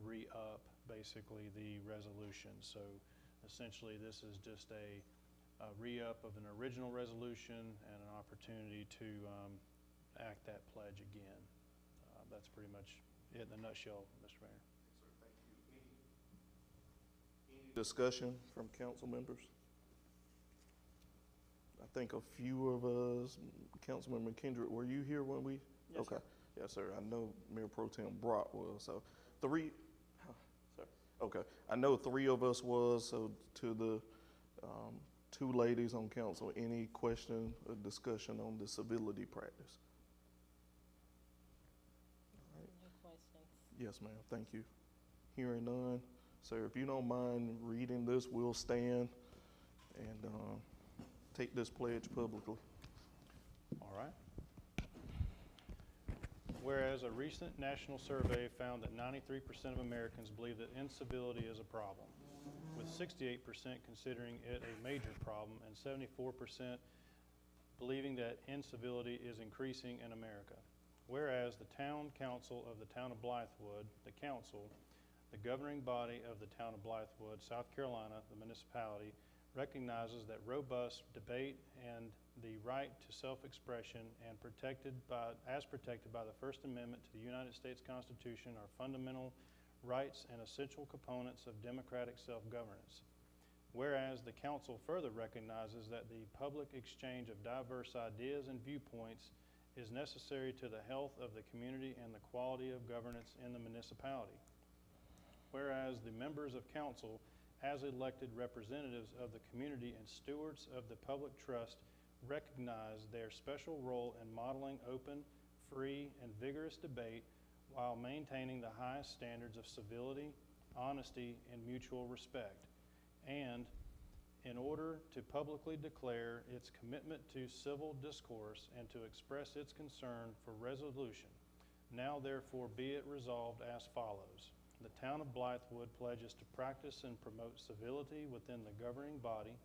F: re-up basically the resolution. So essentially this is just a re-up of an original resolution and an opportunity to act that pledge again. That's pretty much it in a nutshell, Mr. Mayor.
A: Any discussion from council members? I think a few of us, Councilmember Kendrick, were you here when we?
G: Yes,
A: Okay.
G: sir.
A: Yes, sir. I know Mayor Pro Tem Brock was, so three, sir. Okay. I know three of us was, so to the two ladies on council, any question or discussion on the civility practice? All right.
E: No questions.
A: Yes, ma'am. Thank you. Hearing none. Sir, if you don't mind reading this, we'll stand and take this pledge publicly.
F: All right. Whereas a recent national survey found that 93% of Americans believe that incivility is a problem, with 68% considering it a major problem and 74% believing that incivility is increasing in America. Whereas the town council of the town of Blythewood, the council, the governing body of the town of Blythewood, South Carolina, the municipality, recognizes that robust debate and the right to self-expression and as protected by the First Amendment to the United States Constitution are fundamental rights and essential components of democratic self-governance. Whereas the council further recognizes that the public exchange of diverse ideas and viewpoints is necessary to the health of the community and the quality of governance in the municipality. Whereas the members of council, as elected representatives of the community and stewards of the public trust, recognize their special role in modeling open, free, and vigorous debate while maintaining the highest standards of civility, honesty, and mutual respect. And in order to publicly declare its commitment to civil discourse and to express its concern for resolution, now therefore be it resolved as follows. The town of Blythewood pledges to practice and promote civility within the governing body.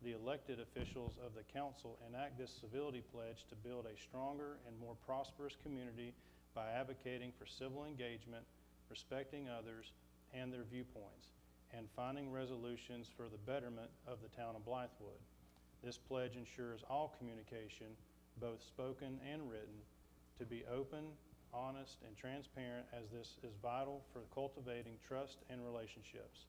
F: The elected officials of the council enact this civility pledge to build a stronger and more prosperous community by advocating for civil engagement, respecting others and their viewpoints, and finding resolutions for the betterment of the town of Blythewood. This pledge ensures all communication, both spoken and written, to be open, honest, and transparent, as this is vital for cultivating trust and relationships.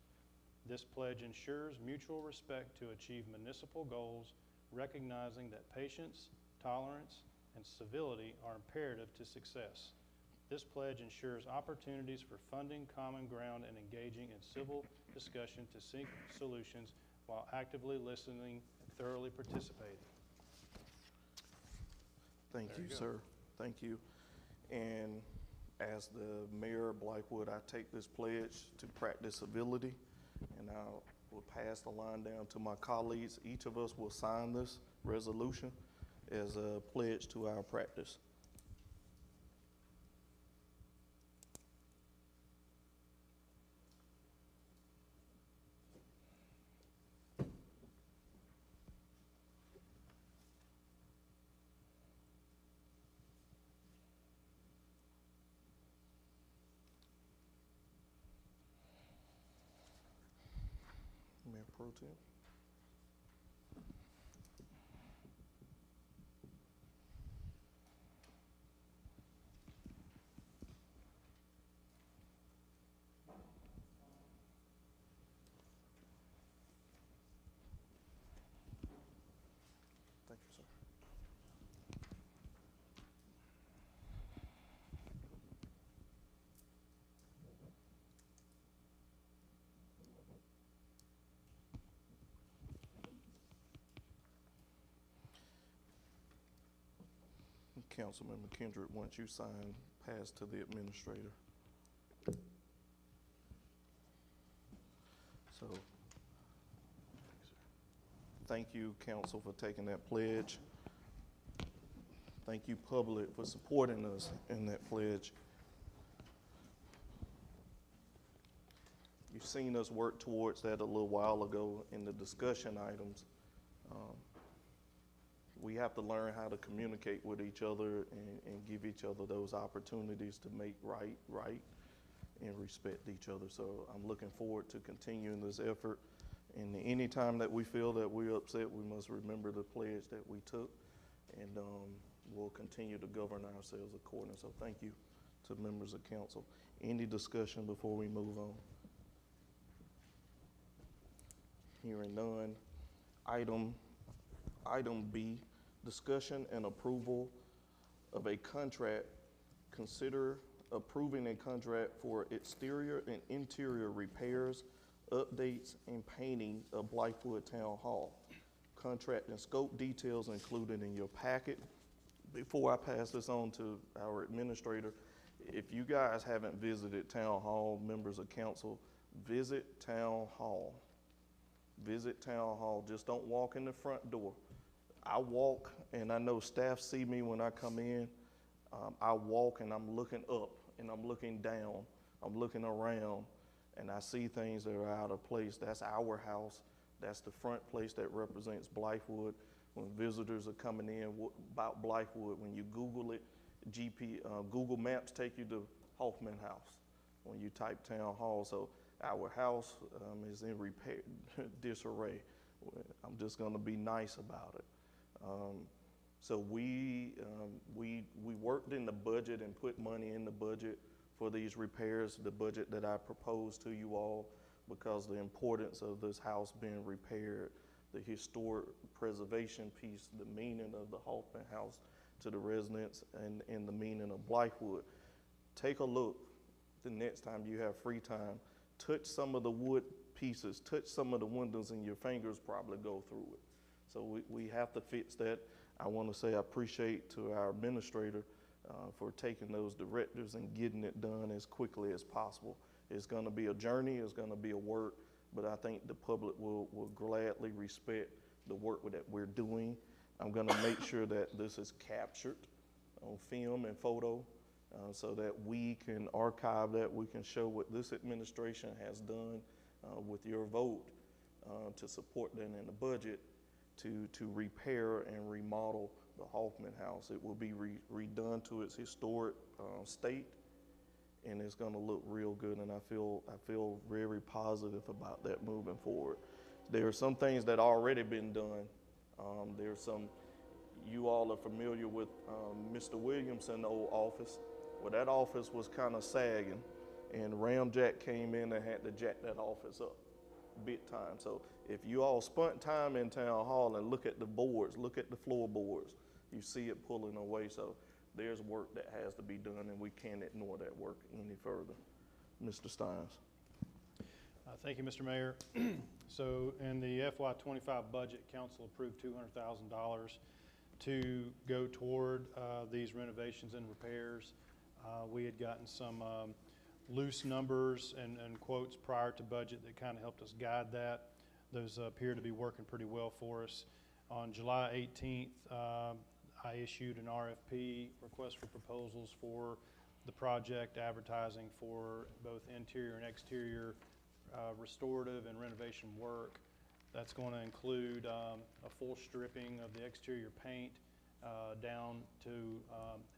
F: This pledge ensures mutual respect to achieve municipal goals, recognizing that patience, tolerance, and civility are imperative to success. This pledge ensures opportunities for funding common ground and engaging in civil discussion to seek solutions while actively listening and thoroughly participating.
A: Thank you, sir. Thank you. And as the mayor of Blythewood, I take this pledge to practice civility, and I will pass the line down to my colleagues. Each of us will sign this resolution as a pledge to our practice. Mayor Pro Tem. Thank you, sir. Councilmember Kendrick, once you sign, pass to the administrator. So, thank you, council, for taking that pledge. Thank you, public, for supporting us in that pledge. You've seen us work towards that a little while ago in the discussion items. We have to learn how to communicate with each other and give each other those opportunities to make right and respect each other. So I'm looking forward to continuing this effort. And any time that we feel that we're upset, we must remember the pledge that we took, and we'll continue to govern ourselves accordingly. So thank you to members of council. Any discussion before we move on? Hearing none. Item B, discussion and approval of a contract. Consider approving a contract for exterior and interior repairs, updates, and painting of Blythewood Town Hall. Contract and scope details included in your packet. Before I pass this on to our administrator, if you guys haven't visited Town Hall, members of council, visit Town Hall. Visit Town Hall. Just don't walk in the front door. I walk, and I know staff see me when I come in. I walk and I'm looking up and I'm looking down. I'm looking around, and I see things that are out of place. That's our house. That's the front place that represents Blythewood. When visitors are coming in about Blythewood, when you Google it, Google Maps take you to Hoffman House when you type Town Hall. So our house is in disarray. I'm just going to be nice about it. So we worked in the budget and put money in the budget for these repairs, the budget that I proposed to you all, because the importance of this house being repaired, the historic preservation piece, the meaning of the Hoffman House to the residents, and the meaning of Blythewood. Take a look the next time you have free time. Touch some of the wood pieces, touch some of the windows, and your fingers probably go through it. So we have to fix that. I want to say I appreciate to our administrator for taking those directives and getting it done as quickly as possible. It's going to be a journey, it's going to be a work, but I think the public will gladly respect the work that we're doing. I'm going to make sure that this is captured on film and photo so that we can archive that, we can show what this administration has done with your vote to support that in the budget to repair and remodel the Hoffman House. It will be redone to its historic state, and it's going to look real good, and I feel very positive about that moving forward. There are some things that already been done. There's some, you all are familiar with Mr. Williamson's old office. Well, that office was kind of sagging, and Ramjack came in and had to jack that office up big time. So if you all spent time in Town Hall and look at the boards, look at the floorboards, you see it pulling away. So there's work that has to be done, and we can't ignore that work any further. Mr. Steins.
F: Thank you, Mr. Mayor. So in the FY25 budget, council approved $200,000 to go toward these renovations and repairs. We had gotten some loose numbers and quotes prior to budget that kind of helped us guide that. Those appear to be working pretty well for us. On July 18th, I issued an RFP, request for proposals for the project, advertising for both interior and exterior restorative and renovation work. That's going to include a full stripping of the exterior paint down to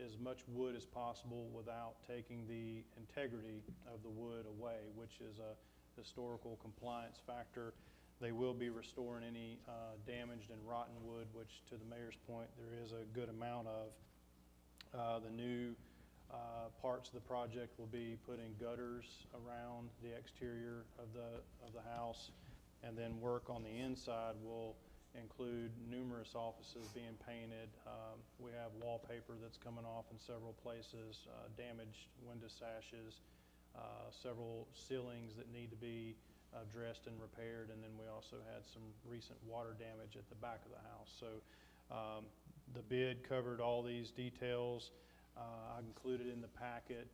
F: as much wood as possible without taking the integrity of the wood away, which is a historical compliance factor. They will be restoring any damaged and rotten wood, which to the mayor's point, there is a good amount of. The new parts of the project will be putting gutters around the exterior of the house, and then work on the inside will include numerous offices being painted. We have wallpaper that's coming off in several places, damaged window sashes, several ceilings that need to be addressed and repaired, and then we also had some recent water damage at the back of the house. So the bid covered all these details. I included in the packet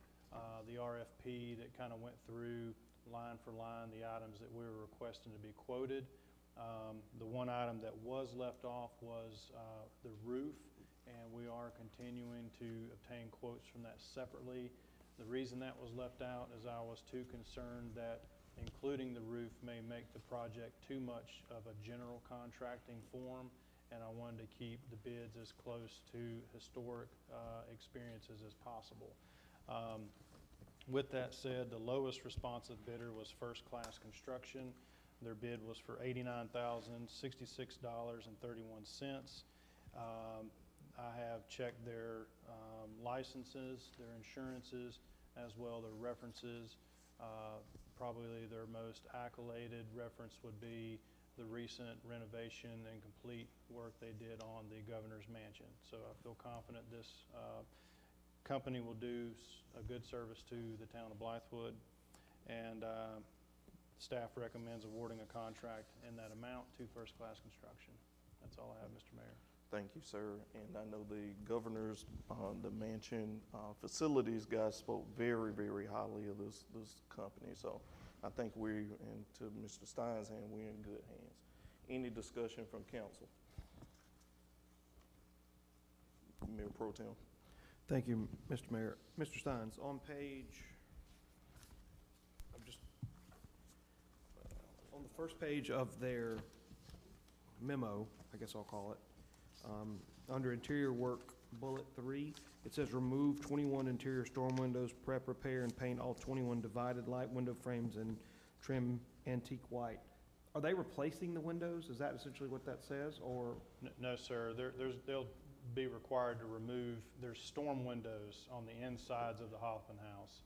F: the RFP that kind of went through line for line the items that we were requesting to be quoted. The one item that was left off was the roof, and we are continuing to obtain quotes from that separately. The reason that was left out is I was too concerned that including the roof may make the project too much of a general contracting form, and I wanted to keep the bids as close to historic experiences as possible. With that said, the lowest responsive bidder was First Class Construction. Their bid was for $89,066.31. I have checked their licenses, their insurances, as well their references. Probably their most accoladed reference would be the recent renovation and complete work they did on the governor's mansion. So I feel confident this company will do a good service to the town of Blythewood, and staff recommends awarding a contract in that amount to First Class Construction. That's all I have, Mr. Mayor.
A: Thank you, sir. And I know the governor's, the mansion facilities guys spoke very, very highly of this company. So I think and to Mr. Stein's hand, we're in good hands. Any discussion from council? Mayor Pro Tem.
C: Thank you, Mr. Mayor. Mr. Steins, on page, on the first page of their memo, I guess I'll call it, under interior work, bullet 3, it says remove 21 interior storm windows, prep, repair, and paint all 21 divided light window frames and trim antique white. Are they replacing the windows? Is that essentially what that says, or?
F: No, sir. They'll be required to remove, there's storm windows on the insides of the Hoffman House.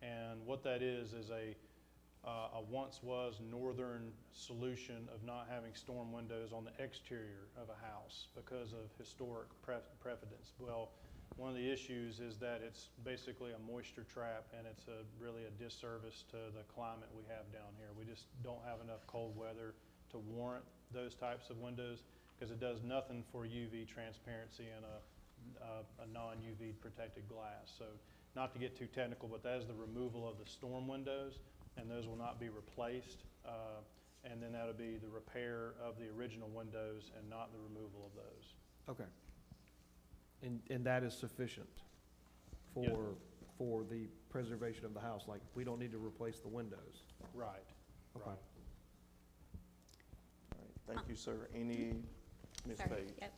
F: And what that is a once was northern solution of not having storm windows on the exterior of a house because of historic precedents. Well, one of the issues is that it's basically a moisture trap, and it's really a disservice to the climate we have down here. We just don't have enough cold weather to warrant those types of windows, because it does nothing for UV transparency in a non-UV protected glass. So not to get too technical, but that is the removal of the storm windows, and those will not be replaced. And then that'll be the repair of the original windows and not the removal of those.
C: Okay. And that is sufficient for the preservation of the house? Like, we don't need to replace the windows?
F: Right.
C: Okay.
F: Right.
A: All right, thank you, sir. Any, Ms.
D: Sorry,
A: Page?
D: yep.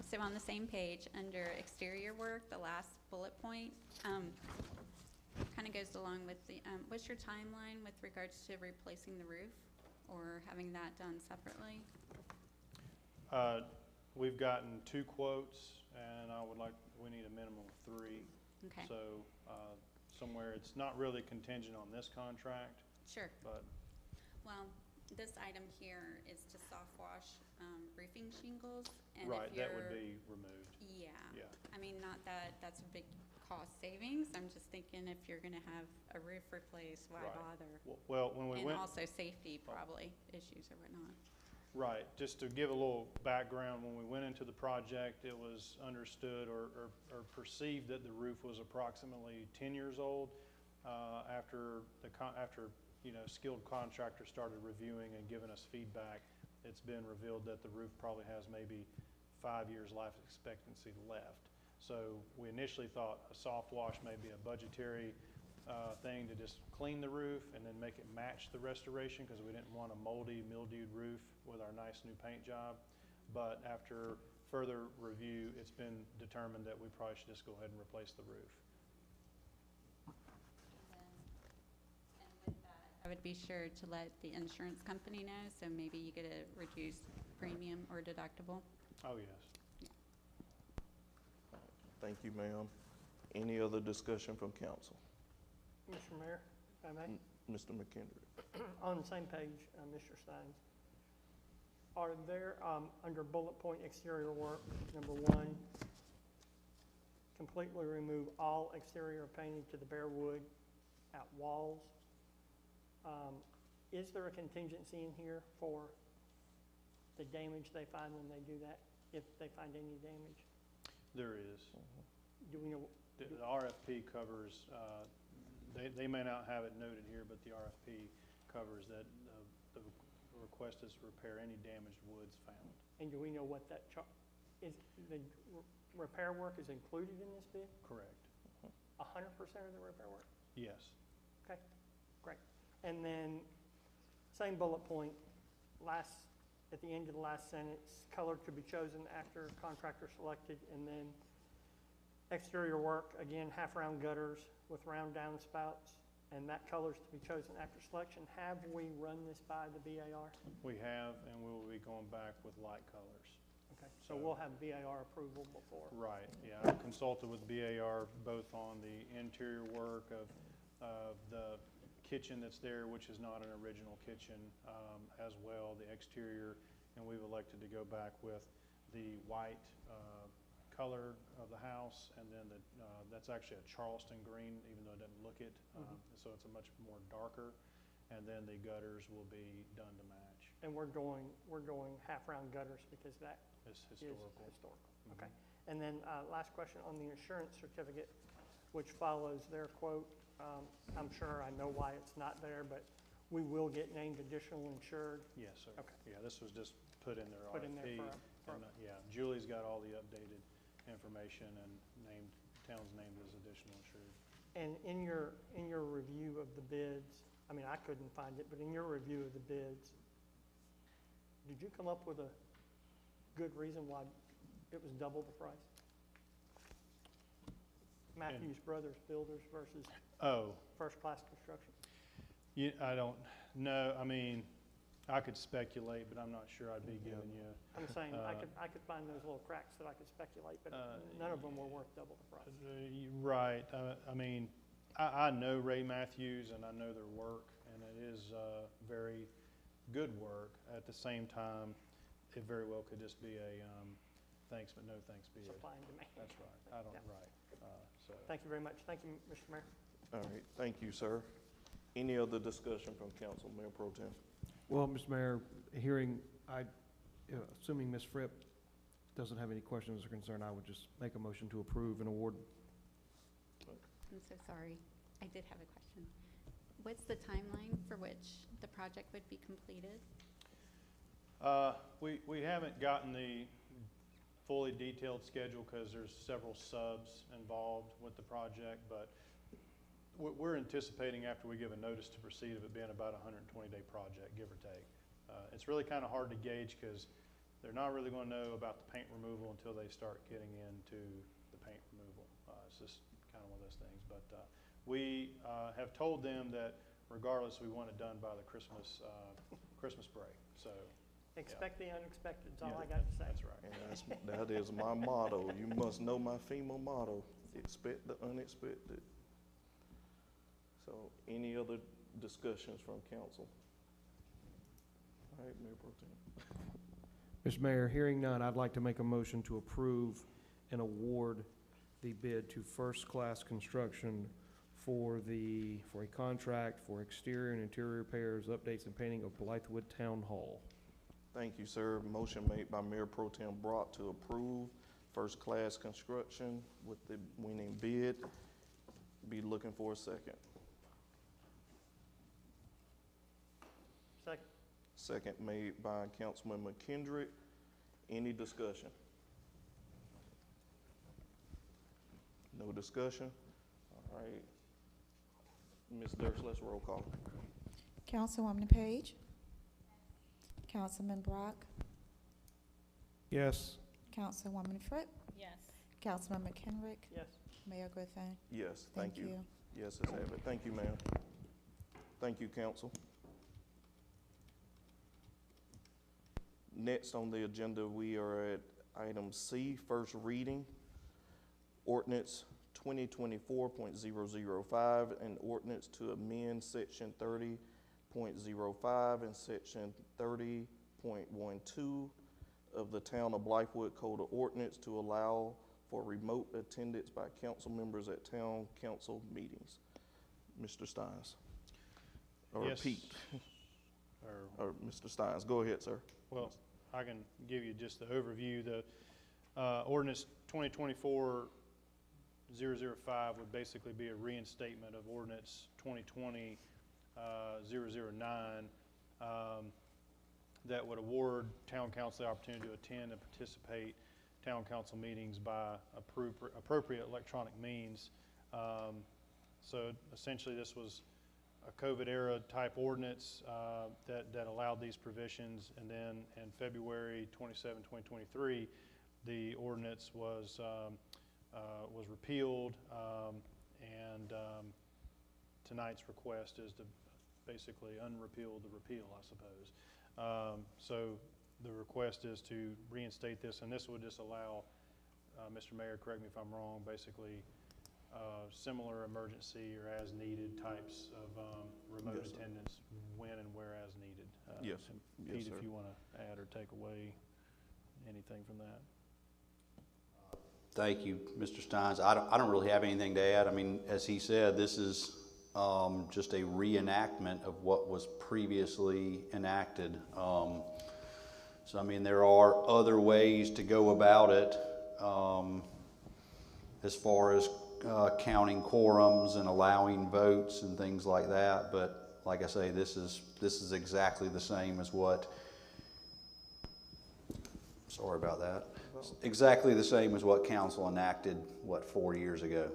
D: So on the same page, under exterior work, the last bullet point, kind of goes along with the, what's your timeline with regards to replacing the roof or having that done separately?
F: We've gotten 2 quotes, and we need a minimum of 3.
D: Okay.
F: So somewhere, it's not really contingent on this contract,
D: Sure.
F: but
D: Well, this item here is to soft wash roofing shingles. And
F: right,
D: if
F: that would
D: you're-
F: be removed.
D: Yeah.
F: Yeah.
D: I mean, not that that's a big cost savings. I'm just thinking if you're gonna have a roof replaced, why
F: Right.
D: bother?
F: Well, when we
D: And
F: went,
D: also safety probably issues or whatnot.
F: right, just to give a little background, when we went into the project, it was understood or perceived that the roof was approximately 10 years old. After skilled contractors started reviewing and giving us feedback, it's been revealed that the roof probably has maybe 5 years life expectancy left. So we initially thought a soft wash may be a budgetary thing to just clean the roof and then make it match the restoration, because we didn't want a moldy, mildewed roof with our nice new paint job. But after further review, it's been determined that we probably should just go ahead and replace the roof.
D: And with that, I would be sure to let the insurance company know, so maybe you get a reduced premium or deductible.
F: Oh, yes.
A: Thank you, ma'am. Any other discussion from council?
G: Mr. Mayor, if I may,
A: Mr. McKendry.
G: on the same page, Mr. Steins, are there, under bullet point exterior work, number 1, completely remove all exterior painting to the bare wood at walls? Is there a contingency in here for the damage they find when they do that, if they find any damage?
F: There is.
G: Do we know?
F: The RFP covers, they may not have it noted here, but the RFP covers that the request is to repair any damaged woods found.
G: And do we know what that is? The repair work is included in this bid?
F: Correct.
G: 100% of the repair work?
F: Yes.
G: Okay, great. And then, same bullet point, at the end of the last sentence, color to be chosen after contractor selected, and then exterior work, again, half-round gutters with round downspouts, and that color's to be chosen after selection. Have we run this by the BAR?
F: We have, and we will be going back with light colors.
G: Okay, so we'll have BAR approval before.
F: Right, yeah, I've consulted with BAR both on the interior work of the kitchen that's there, which is not an original kitchen, as well, the exterior, and we've elected to go back with the white color of the house, and then that's actually a Charleston green, even though it doesn't look it, so it's a much more darker, and then the gutters will be done to match.
G: And we're going half-round gutters because that
F: It's
G: is
F: historical.
G: historical. Okay. And then last question on the insurance certificate, which follows their quote. I'm sure I know why it's not there, but we will get named additional insured.
F: Yes, sir.
G: Okay.
F: Yeah, this was just put in their
G: Put in there
F: RFP.
G: for
F: And, yeah, Julie's got all the updated information and town's named as additional insured.
G: And in your review of the bids, I mean, I couldn't find it, but in your review of the bids, did you come up with a good reason why it was double the price? Matthews Brothers Builders versus First Class Construction?
F: I don't know. I mean, I could speculate, but I'm not sure I'd be giving you.
G: I'm saying I could find those little cracks that I could speculate, but none of them were worth double the price.
F: Right. I mean, I know Ray Matthews and I know their work, and it is very good work. At the same time, it very well could just be a thanks but no thanks bid.
G: Supply and demand.
F: That's right. Right. So.
G: Thank you very much. Thank you, Mr. Mayor.
A: All right, thank you, sir. Any other discussion from council, Mayor Pro Tem?
C: Well, Mr. Mayor, assuming Ms. Fripp doesn't have any questions or concern, I would just make a motion to approve and award.
D: I'm so sorry. I did have a question. What's the timeline for which the project would be completed?
F: We haven't gotten the fully detailed schedule because there's several subs involved with the project, but we're anticipating after we give a notice to proceed of it being about a 120-day project, give or take. It's really kind of hard to gauge because they're not really going to know about the paint removal until they start getting into the paint removal. It's just kind of one of those things. But we have told them that regardless, we want it done by the Christmas break. So
G: Expect the unexpected, is all I got to say.
F: that's right.
A: And that is my motto. You must know my FEMA motto. Expect the unexpected. So any other discussions from council? All right, Mayor Pro Tem.
C: Mr. Mayor, hearing none, I'd like to make a motion to approve and award the bid to First Class Construction for a contract for exterior and interior repairs, updates, and painting of Blythewood Town Hall.
A: Thank you, sir. Motion made by Mayor Pro Tem Brock to approve First Class Construction with the winning bid. Be looking for a second.
G: Second.
A: Second made by Councilman McKendrick. Any discussion? No discussion? All right. Ms. Durst, let's roll call.
B: Councilwoman Page? Councilman Brock?
C: Yes.
B: Councilwoman Fripp?
E: Yes.
B: Councilman McKenrick?
G: Yes.
B: Mayor Griffin?
A: Yes, thank you. Yes, let's have it. Thank you, ma'am. Thank you, council. Next on the agenda, we are at item C, first reading. Ordinance 2024.005, an ordinance to amend section 30.05 and section 30.12 of the Town of Blythewood Code of Ordinance to allow for remote attendance by council members at town council meetings. Mr. Steins. Or
F: Yes.
A: Pete. Or Mr. Steins. Go ahead, sir.
F: Well, I can give you just the overview. The ordinance 2024-005 would basically be a reinstatement of ordinance 2020-009 that would award town council the opportunity to attend and participate town council meetings by appropriate electronic means. So essentially this was COVID era type ordinance that allowed these provisions, and then in February 27, 2023, the ordinance was repealed, and tonight's request is to basically unrepeal the repeal, I suppose. So the request is to reinstate this, and this would just allow, Mr. Mayor, correct me if I'm wrong, basically similar emergency or as needed types of remote
A: Yes, sir.
F: attendance when and where as needed.
A: Yes.
F: And
A: Yes,
F: Pete,
A: sir.
F: if you want to add or take away anything from that.
H: Thank you, Mr. Steins. I don't really have anything to add. I mean, as he said, this is just a reenactment of what was previously enacted. So, I mean, there are other ways to go about it as far as counting quorums and allowing votes and things like that. But like I say, this is exactly the same as what, sorry about that, exactly the same as what council enacted, what, 4 years ago.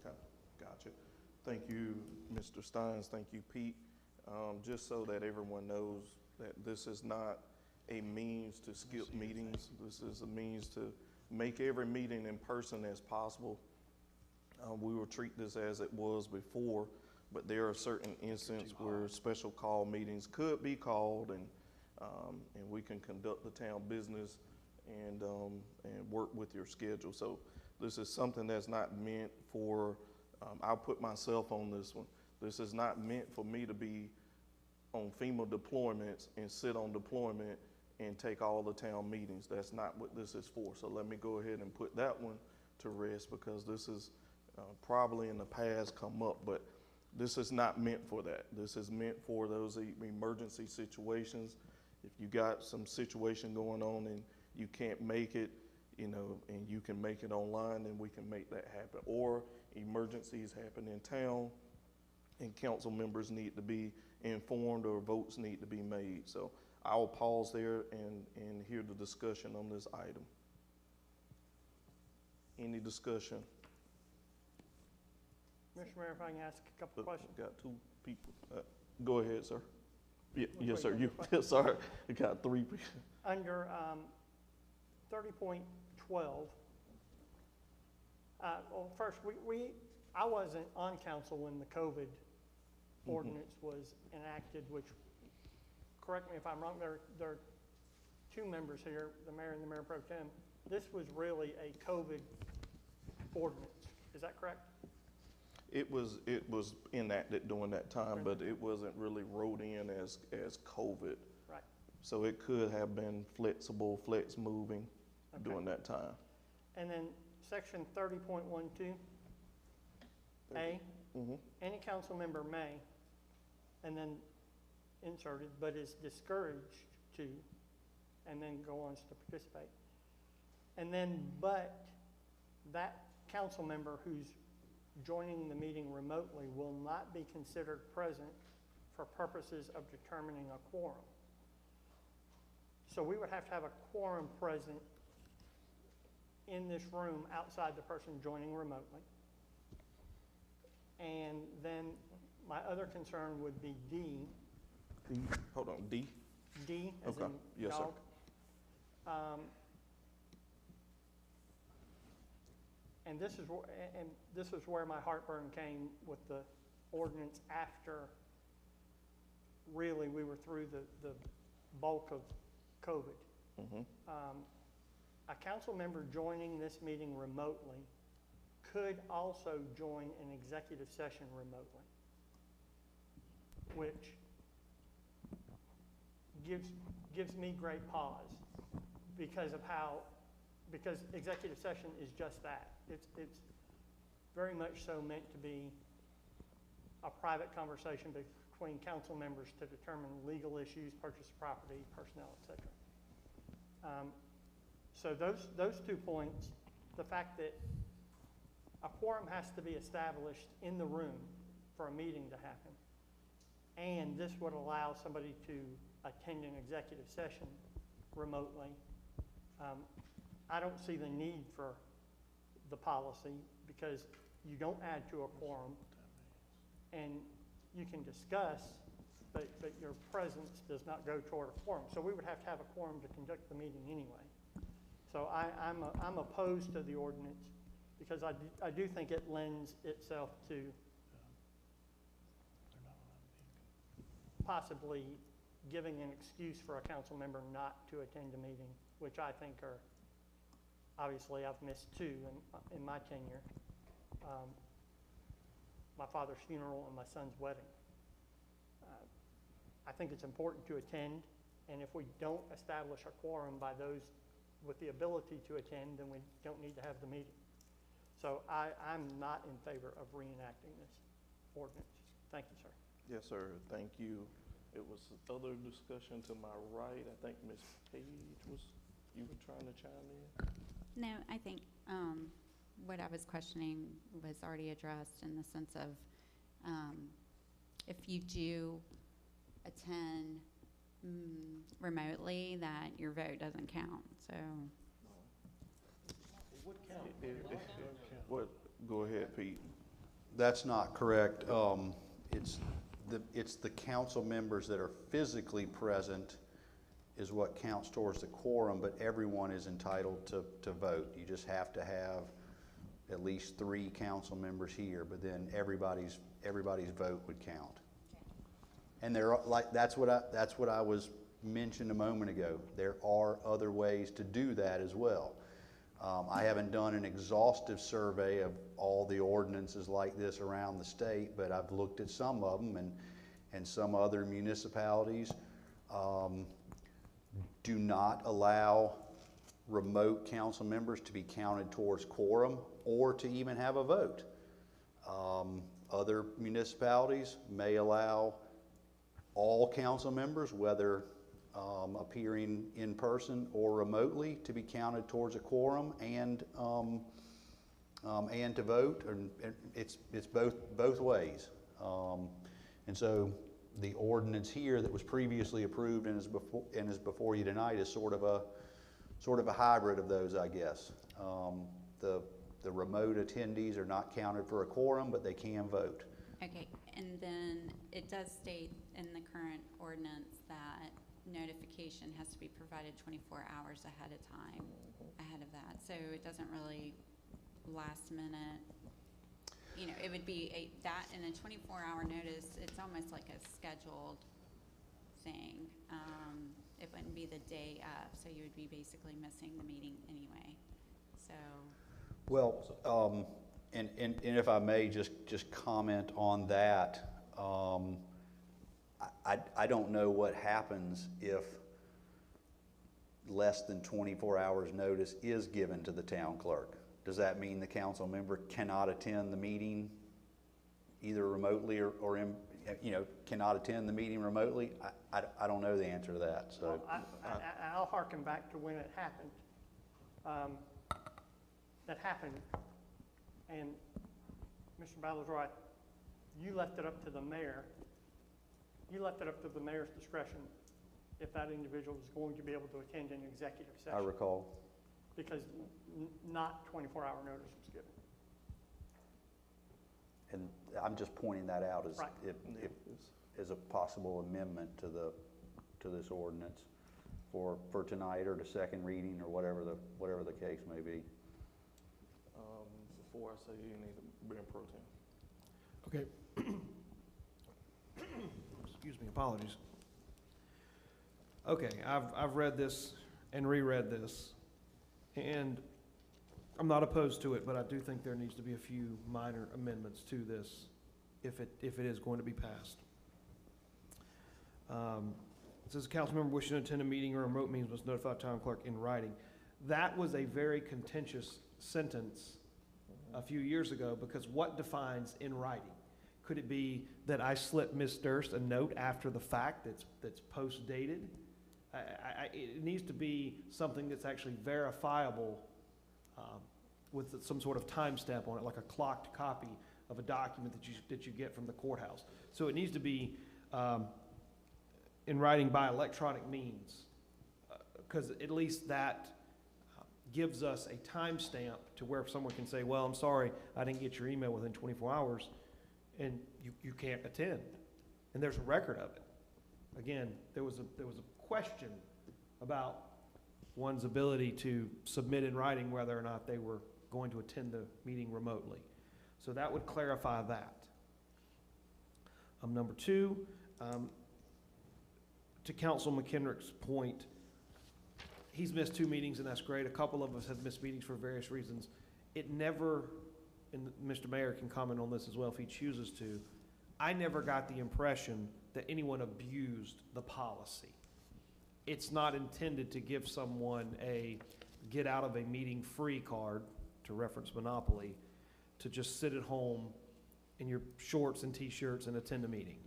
A: Okay, gotcha. Thank you, Mr. Steins. Thank you, Pete. Just so that everyone knows that this is not a means to skip meetings. This is a means to make every meeting in person as possible. We will treat this as it was before, but there are certain instances where special call meetings could be called, and we can conduct the town business and work with your schedule. So this is something that's not meant for, I'll put myself on this one. This is not meant for me to be on FEMA deployments and sit on deployment and take all the town meetings. That's not what this is for. So let me go ahead and put that one to rest, because this is probably in the past come up, but this is not meant for that. This is meant for those emergency situations. If you got some situation going on and you can't make it, you know, and you can make it online, then we can make that happen. Or emergencies happen in town and council members need to be informed or votes need to be made. So I'll pause there and hear the discussion on this item. Any discussion?
G: Mr. Mayor, if I can ask a couple of questions.
A: Got two people. Go ahead, sir. Yeah,
G: Which
A: yes,
G: way
A: sir.
G: you
A: You,
G: want the question?
A: sorry, I got three people.
G: Under 30.12, well, first, I wasn't on council when the COVID ordinance was enacted, which, correct me if I'm wrong, there are two members here, the mayor and the mayor pro tem. This was really a COVID ordinance. Is that correct?
A: It was enacted during that time, but it wasn't really wrote in as COVID.
G: Right.
A: So it could have been flexible, flex moving during that time.
G: And then section 30.12, A, any council member may, and then inserted, but is discouraged to, and then go on to participate. And then, but that council member who's joining the meeting remotely will not be considered present for purposes of determining a quorum. So we would have to have a quorum present in this room outside the person joining remotely. And then my other concern would be D.
A: Hold on, D?
G: D as
A: Okay.
G: in
A: Yes, sir.
G: dog. And this is where my heartburn came with the ordinance after really we were through the bulk of COVID. A council member joining this meeting remotely could also join an executive session remotely, which gives me great pause because executive session is just that. It's very much so meant to be a private conversation between council members to determine legal issues, purchase of property, personnel, etc. So those 2 points, the fact that a quorum has to be established in the room for a meeting to happen, and this would allow somebody to attend an executive session remotely. I don't see the need for the policy because you don't add to a quorum, and you can discuss, but your presence does not go toward a quorum. So we would have to have a quorum to conduct the meeting anyway. So I'm opposed to the ordinance because I do think it lends itself to possibly giving an excuse for a council member not to attend a meeting, which I think are, obviously I've missed two in my tenure. My father's funeral and my son's wedding. I think it's important to attend, and if we don't establish a quorum by those with the ability to attend, then we don't need to have the meeting. So I'm not in favor of reenacting this ordinance. Thank you, sir.
A: Yes, sir, thank you. It was other discussion to my right. I think Ms. Page you were trying to chime in?
D: No, I think what I was questioning was already addressed in the sense of if you do attend remotely, that your vote doesn't count. So
A: What? Go ahead, Pete.
H: That's not correct. It's the council members that are physically present is what counts towards the quorum, but everyone is entitled to vote. You just have to have at least 3 council members here, but then everybody's vote would count. And that's what I was mentioned a moment ago. There are other ways to do that as well. I haven't done an exhaustive survey of all the ordinances like this around the state, but I've looked at some of them, and some other municipalities do not allow remote council members to be counted towards quorum or to even have a vote. Other municipalities may allow all council members, whether appearing in person or remotely, to be counted towards a quorum and to vote. And it's both ways. And so the ordinance here that was previously approved and is before you tonight is sort of a hybrid of those, I guess. The remote attendees are not counted for a quorum, but they can vote.
D: okay, and then it does state in the current ordinance that notification has to be provided 24 hours ahead of time, ahead of that. So it doesn't really last minute. You know, it would be that in a 24-hour notice, it's almost like a scheduled thing. It wouldn't be the day of, so you would be basically missing the meeting anyway. So.
H: Well, and if I may just comment on that, I don't know what happens if less than 24 hours notice is given to the town clerk. Does that mean the council member cannot attend the meeting either remotely or cannot attend the meeting remotely? I don't know the answer to that. So
G: I'll harken back to when it happened. That happened, and Mr. Ballard's right. You left it up to the mayor. You left it up to the mayor's discretion if that individual was going to be able to attend an executive session.
H: I recall.
G: Because not 24-hour notice was given.
H: And I'm just pointing that out as
G: Right.
H: as a possible amendment to this ordinance for tonight or to second reading or whatever the case may be.
A: Before I say you need to bring pro tem.
C: Okay. Excuse me, apologies. Okay, I've read this and reread this, and I'm not opposed to it, but I do think there needs to be a few minor amendments to this if it is going to be passed. It says a council member wishing to attend a meeting or a remote meeting must notify town clerk in writing. That was a very contentious sentence a few years ago, because what defines in writing? Could it be that I slipped Ms. Durst a note after the fact that's post-dated? It needs to be something that's actually verifiable with some sort of timestamp on it, like a clocked copy of a document that you get from the courthouse. So it needs to be in writing by electronic means, because at least that gives us a timestamp to where someone can say, well, I'm sorry, I didn't get your email within 24 hours, and you can't attend. and there's a record of it. Again, there was a question about one's ability to submit in writing whether or not they were going to attend the meeting remotely. So that would clarify that. Number two, to Council McKendrick's point, he's missed 2 meetings, and that's great. A couple of us have missed meetings for various reasons. It never, and Mr. Mayor can comment on this as well if he chooses to, I never got the impression that anyone abused the policy. It's not intended to give someone a get out of a meeting free card, to reference Monopoly, to just sit at home in your shorts and t-shirts and attend a meeting.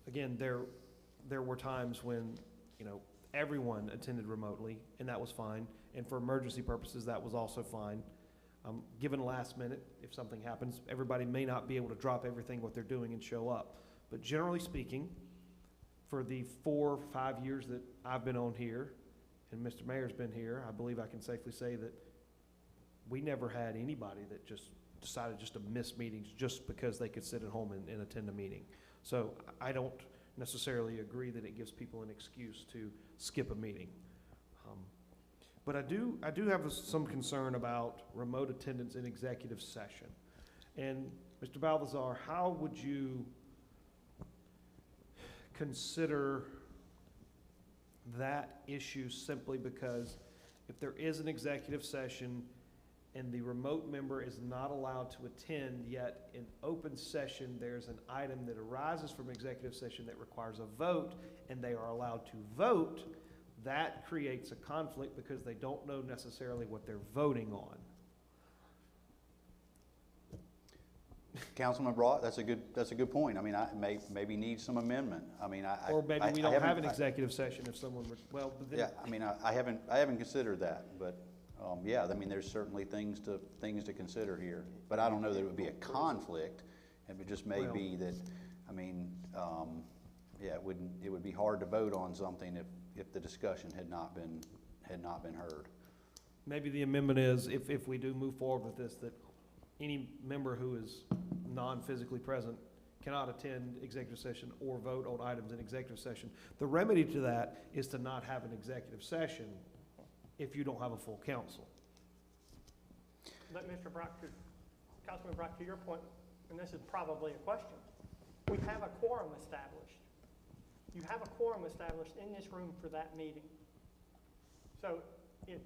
C: Again, there were times when, you know, everyone attended remotely, and that was fine. And for emergency purposes, that was also fine. Given last minute, if something happens, everybody may not be able to drop everything what they're doing and show up. But generally speaking, for the 4 or 5 years that I've been on here, and Mr. Mayor's been here, I believe I can safely say that we never had anybody that just decided just to miss meetings just because they could sit at home and attend a meeting. So I don't necessarily agree that it gives people an excuse to skip a meeting. But I do have some concern about remote attendance in executive session. And Mr. Balthazar, how would you consider that issue, simply because if there is an executive session and the remote member is not allowed to attend, yet in open session there's an item that arises from executive session that requires a vote, and they are allowed to vote, that creates a conflict because they don't know necessarily what they're voting on.
H: Councilman Broad, that's a good point. I mean, maybe need some amendment. I mean,
C: Or maybe we don't have an executive session if someone were, well, but then.
H: Yeah, I mean, I haven't considered that, but, yeah, I mean, there's certainly things to consider here. But I don't know that it would be a conflict. It would just may be that, I mean, yeah, it would be hard to vote on something if the discussion had not been heard.
C: Maybe the amendment is, if we do move forward with this, that any member who is non-physically present cannot attend executive session or vote on items in executive session. The remedy to that is to not have an executive session if you don't have a full council.
G: But Mr. Brock, Councilman Brock, to your point, and this is probably a question, we have a quorum established. You have a quorum established in this room for that meeting. So it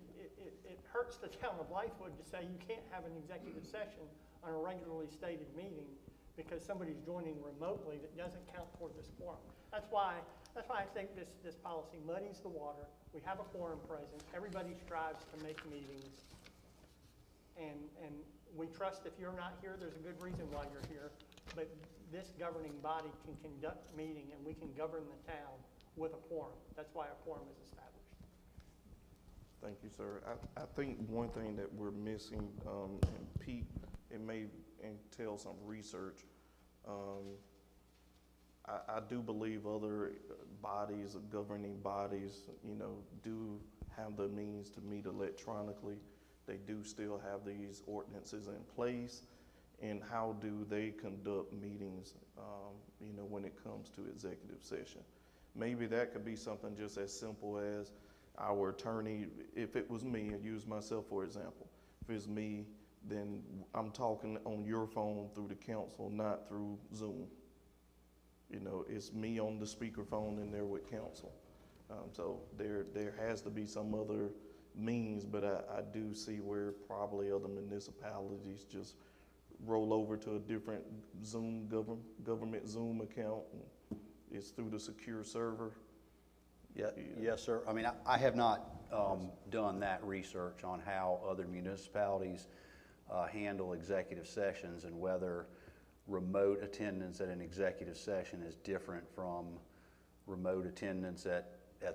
G: hurts the town of Blythewood to say you can't have an executive session on a regularly stated meeting because somebody's joining remotely that doesn't count toward this quorum. That's why I think this policy muddies the water. We have a quorum present. Everybody strives to make meetings. And we trust if you're not here, there's a good reason why you're here. But this governing body can conduct meeting and we can govern the town with a quorum. That's why a quorum is established.
A: Thank you, sir. I think one thing that we're missing, and Pete, it may entail some research. I do believe other bodies, governing bodies, you know, do have the means to meet electronically. They do still have these ordinances in place. And how do they conduct meetings, you know, when it comes to executive session? Maybe that could be something just as simple as our attorney, if it was me, and use myself for example, if it's me, then I'm talking on your phone through the council, not through Zoom. You know, it's me on the speakerphone and they're with council. So there has to be some other means, but I do see where probably other municipalities just roll over to a different Zoom government Zoom account. And it's through the secure server.
H: Yeah, yes, sir. I mean, I have not done that research on how other municipalities handle executive sessions and whether remote attendance at an executive session is different from remote attendance at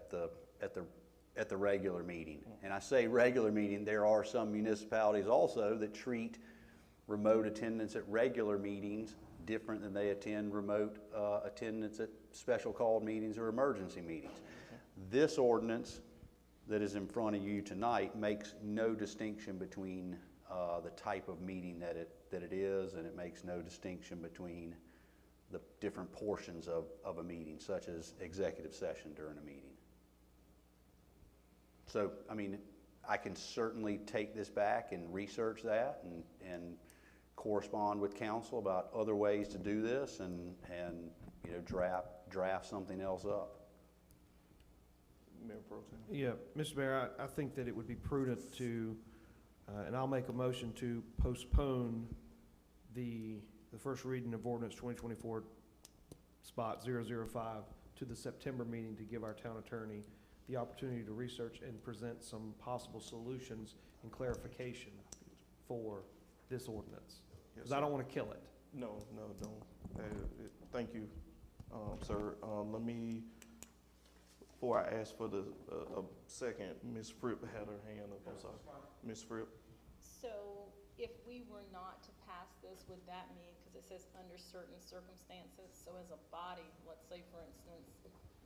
H: the regular meeting. And I say regular meeting, there are some municipalities also that treat remote attendance at regular meetings different than they attend remote attendance at special called meetings or emergency meetings. This ordinance that is in front of you tonight makes no distinction between the type of meeting that it is, and it makes no distinction between the different portions of a meeting, such as executive session during a meeting. So, I mean, I can certainly take this back and research that and correspond with council about other ways to do this and you know, draft something else up.
A: Mayor Pro Tem.
C: Yeah, Mr. Mayor, I think that it would be prudent to, and I'll make a motion to postpone the first reading of ordinance 2024 spot 005 to the September meeting to give our town attorney the opportunity to research and present some possible solutions and clarification for this ordinance. Because I don't want to kill it.
A: No, don't. Thank you, sir. Let me, before I ask for the a second, Ms. Fripp had her hand up. I'm sorry. Ms. Fripp.
E: So if we were not to pass this, would that mean, because it says under certain circumstances, so as a body, let's say for instance,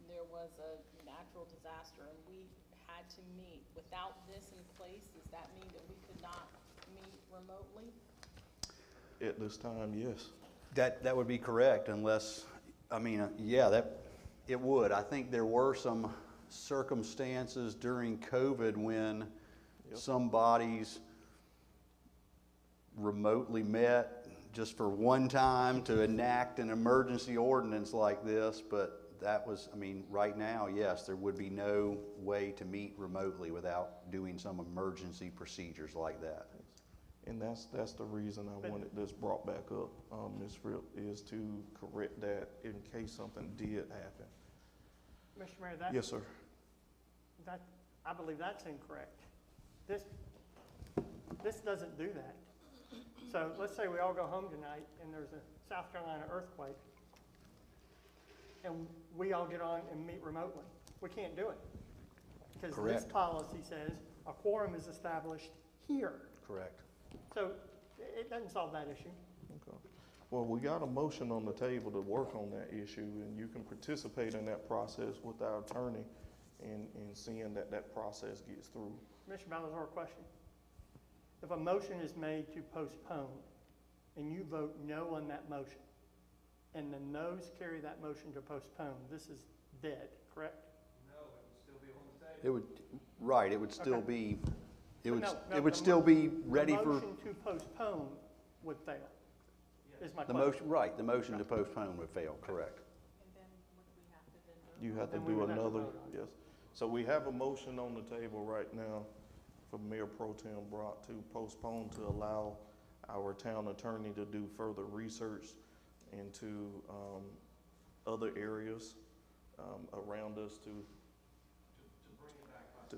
E: there was a natural disaster and we had to meet, without this in place, does that mean that we could not meet remotely?
A: At this time, yes.
H: That would be correct unless, I mean, yeah, it would. I think there were some circumstances during COVID when some bodies remotely met just for one time to enact an emergency ordinance like this, but that was, I mean, right now, yes, there would be no way to meet remotely without doing some emergency procedures like that.
A: And that's the reason I wanted this brought back up, Ms. Fripp, is to correct that in case something did happen.
G: Mr. Mayor,
A: Yes, sir.
G: I believe that's incorrect. This doesn't do that. So let's say we all go home tonight and there's a South Carolina earthquake and we all get on and meet remotely. We can't do it. Because this
H: Correct.
G: policy says a quorum is established here.
H: Correct.
G: So it doesn't solve that issue.
A: Okay. Well, we got a motion on the table to work on that issue, and you can participate in that process with our attorney and seeing that process gets through.
G: Mr. Balazar, question. If a motion is made to postpone and you vote no on that motion, and the noes carry that motion to postpone, this is dead, correct?
C: No, it would still be on the table.
H: It would, right, it would still
G: Okay.
H: be, it
G: But
H: would,
G: no,
H: it would still be ready
G: The
H: for,
G: motion to postpone would fail, is my
H: the
G: question.
H: motion, right, the motion to postpone would fail, correct.
E: And then what do we have to then vote?
A: You have to
G: Then we
A: do
G: would have to
A: another,
G: vote on it.
A: yes. So we have a motion on the table right now for Mayor Pro Tem Brock to postpone to allow our town attorney to do further research into other areas around us to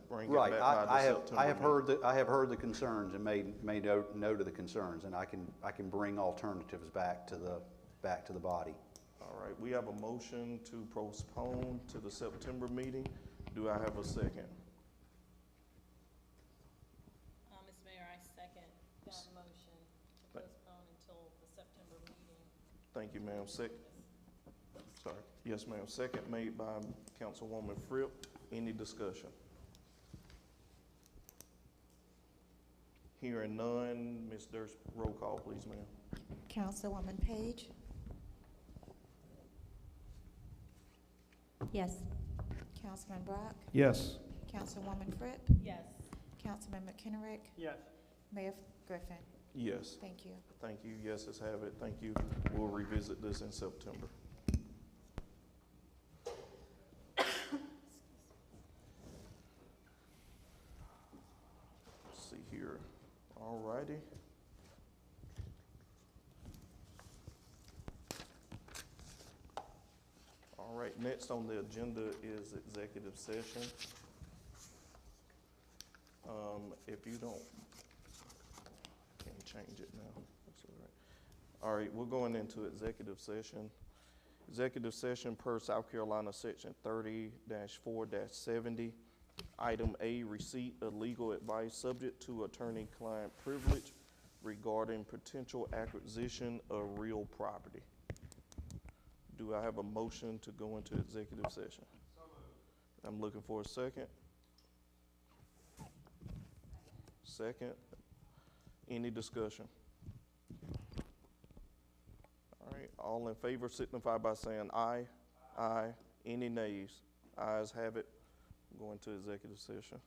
A: bring it
H: Right,
A: back by the
H: I
A: September meeting.
H: have heard the concerns and made note of the concerns, and I can bring alternatives back to the body.
A: All right, we have a motion to postpone to the September meeting. Do I have a second?
E: Mr. Mayor, I second that motion to postpone until the September meeting.
A: Thank you, ma'am. Sorry. Yes, ma'am. Second made by Councilwoman Fripp. Any discussion? Hearing none, Ms. Durst, roll call, please, ma'am.
B: Councilwoman Page,
D: Yes.
B: Councilman Brock,
C: Yes.
B: Councilwoman Fripp,
E: Yes.
B: Councilman McKenrick,
G: Yes.
B: Mayor Griffin.
A: Yes.
B: Thank you.
A: Thank you. Yes, let's have it. Thank you. We'll revisit this in September. Let's see here. All righty. All right, next on the agenda is executive session. If you don't, can't change it now. That's all right. All right, we're going into executive session. Executive session per South Carolina Section 30-4-70. Item A, receipt of legal advice subject to attorney-client privilege regarding potential acquisition of real property. Do I have a motion to go into executive session? So moved. I'm looking for a second. Second. Any discussion? All right, all in favor signify by saying aye. Aye. Any nays? Ayes have it. Going to executive session.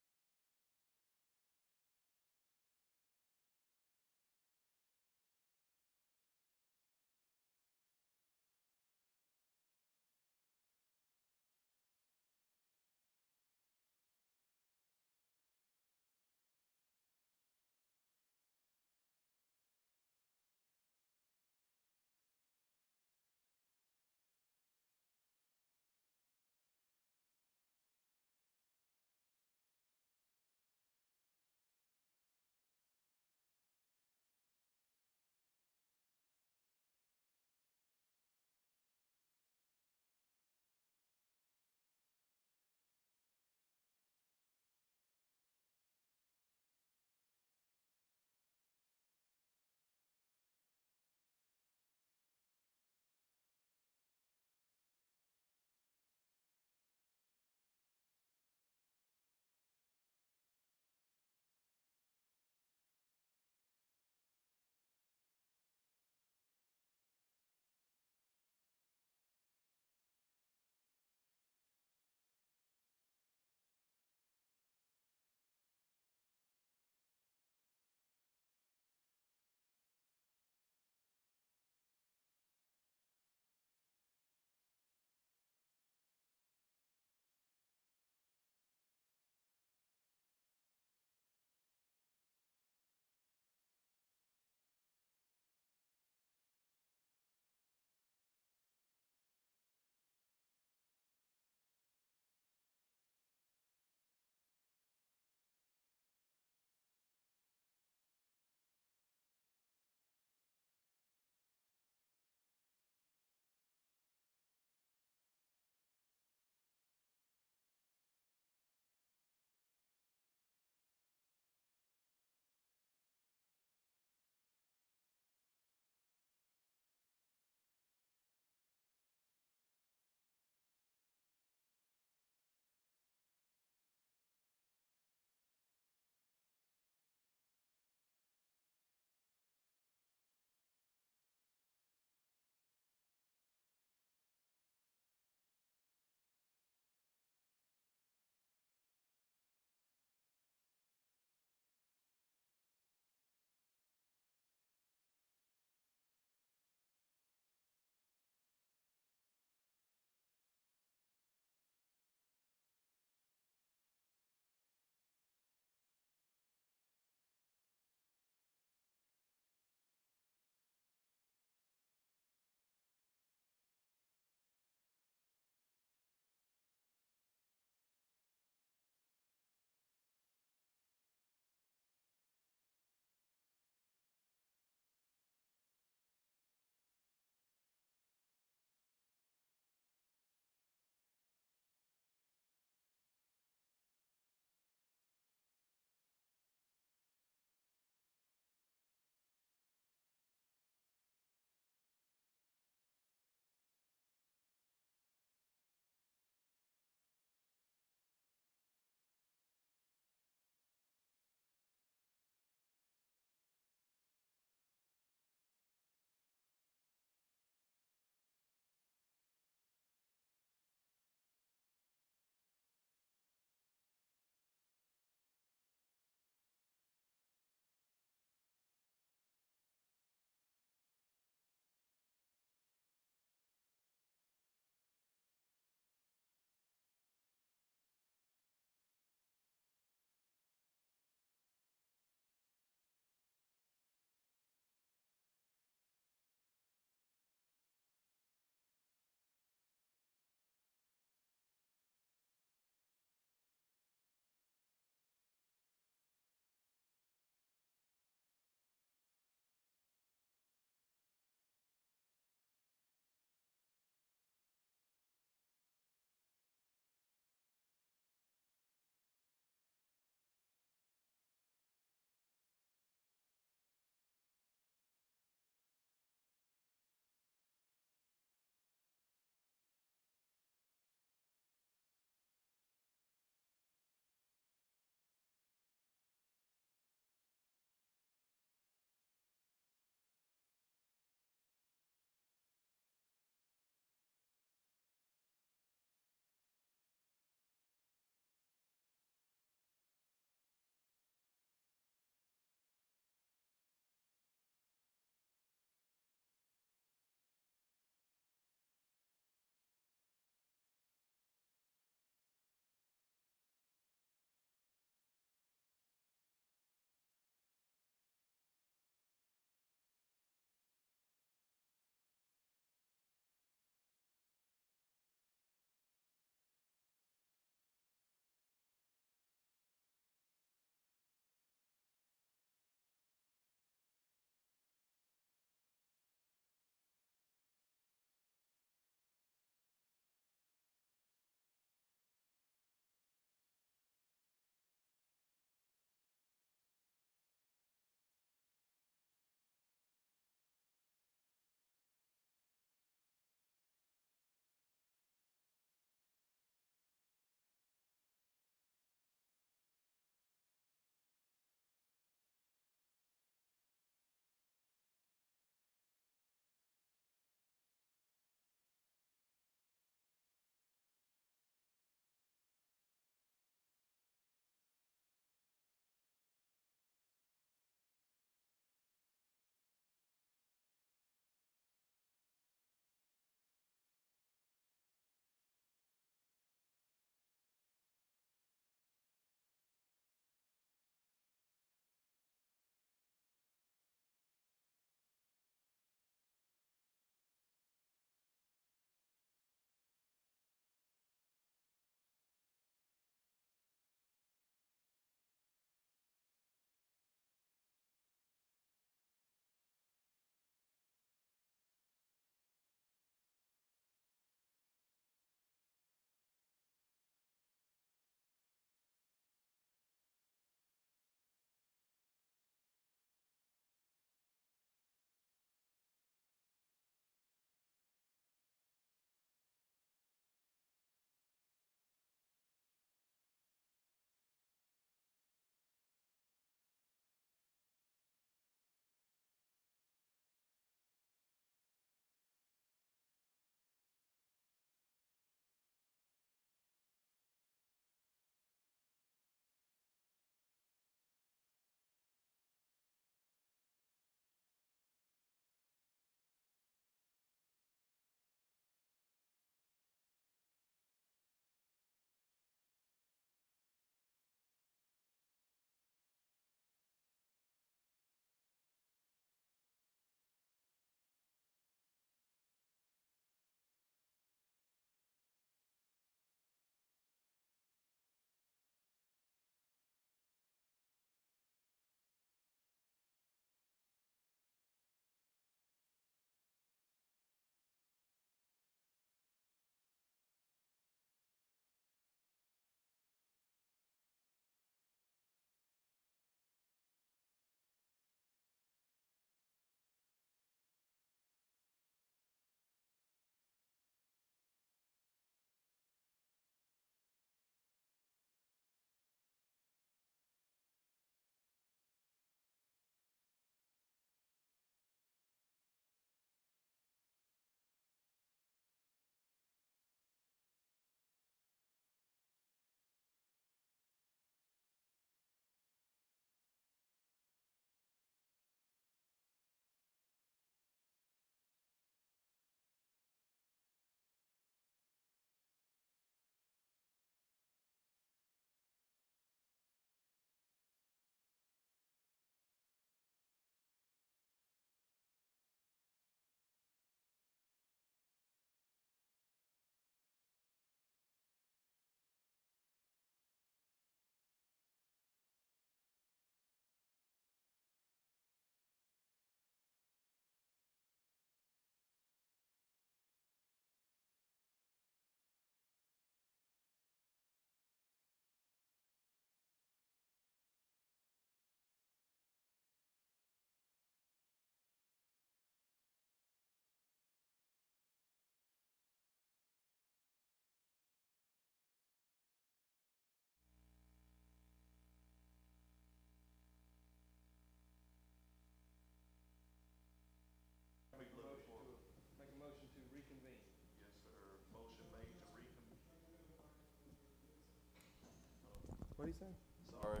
C: he saying?
A: Sorry.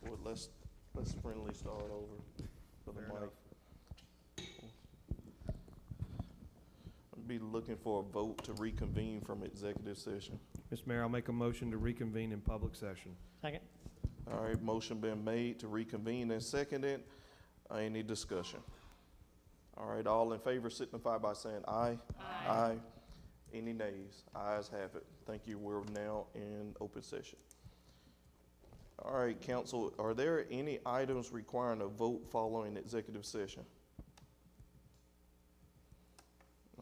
A: Well, let's friendly start over for the
C: Fair
A: mic.
C: enough.
A: I'd be looking for a vote to reconvene from executive session.
C: Mr. Mayor, I'll make a motion to reconvene in public session.
G: Second.
A: All right, motion been made to reconvene and seconded. Any discussion? All right, all in favor signify by saying aye. Aye. Any nays? Ayes have it. Thank you. We're now in open session. All right, council, are there any items requiring a vote following executive session?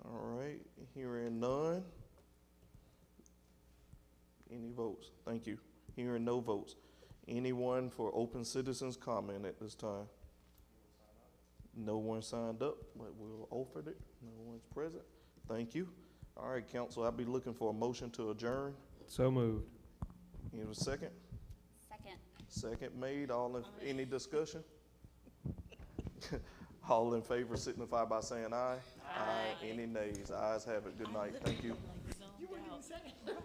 A: All right, hearing none. Any votes? Thank you. Hearing no votes. Anyone for open citizens comment at this time? No one signed up, but we'll offer it. No one's present. Thank you. All right, council, I'll be looking for a motion to adjourn.
C: So moved.
A: You have a second?
D: Second.
A: Second made. All in, any discussion? All in favor signify by saying aye. Aye. Any nays? Ayes have it. Good night. Thank you.
E: Like zoned out.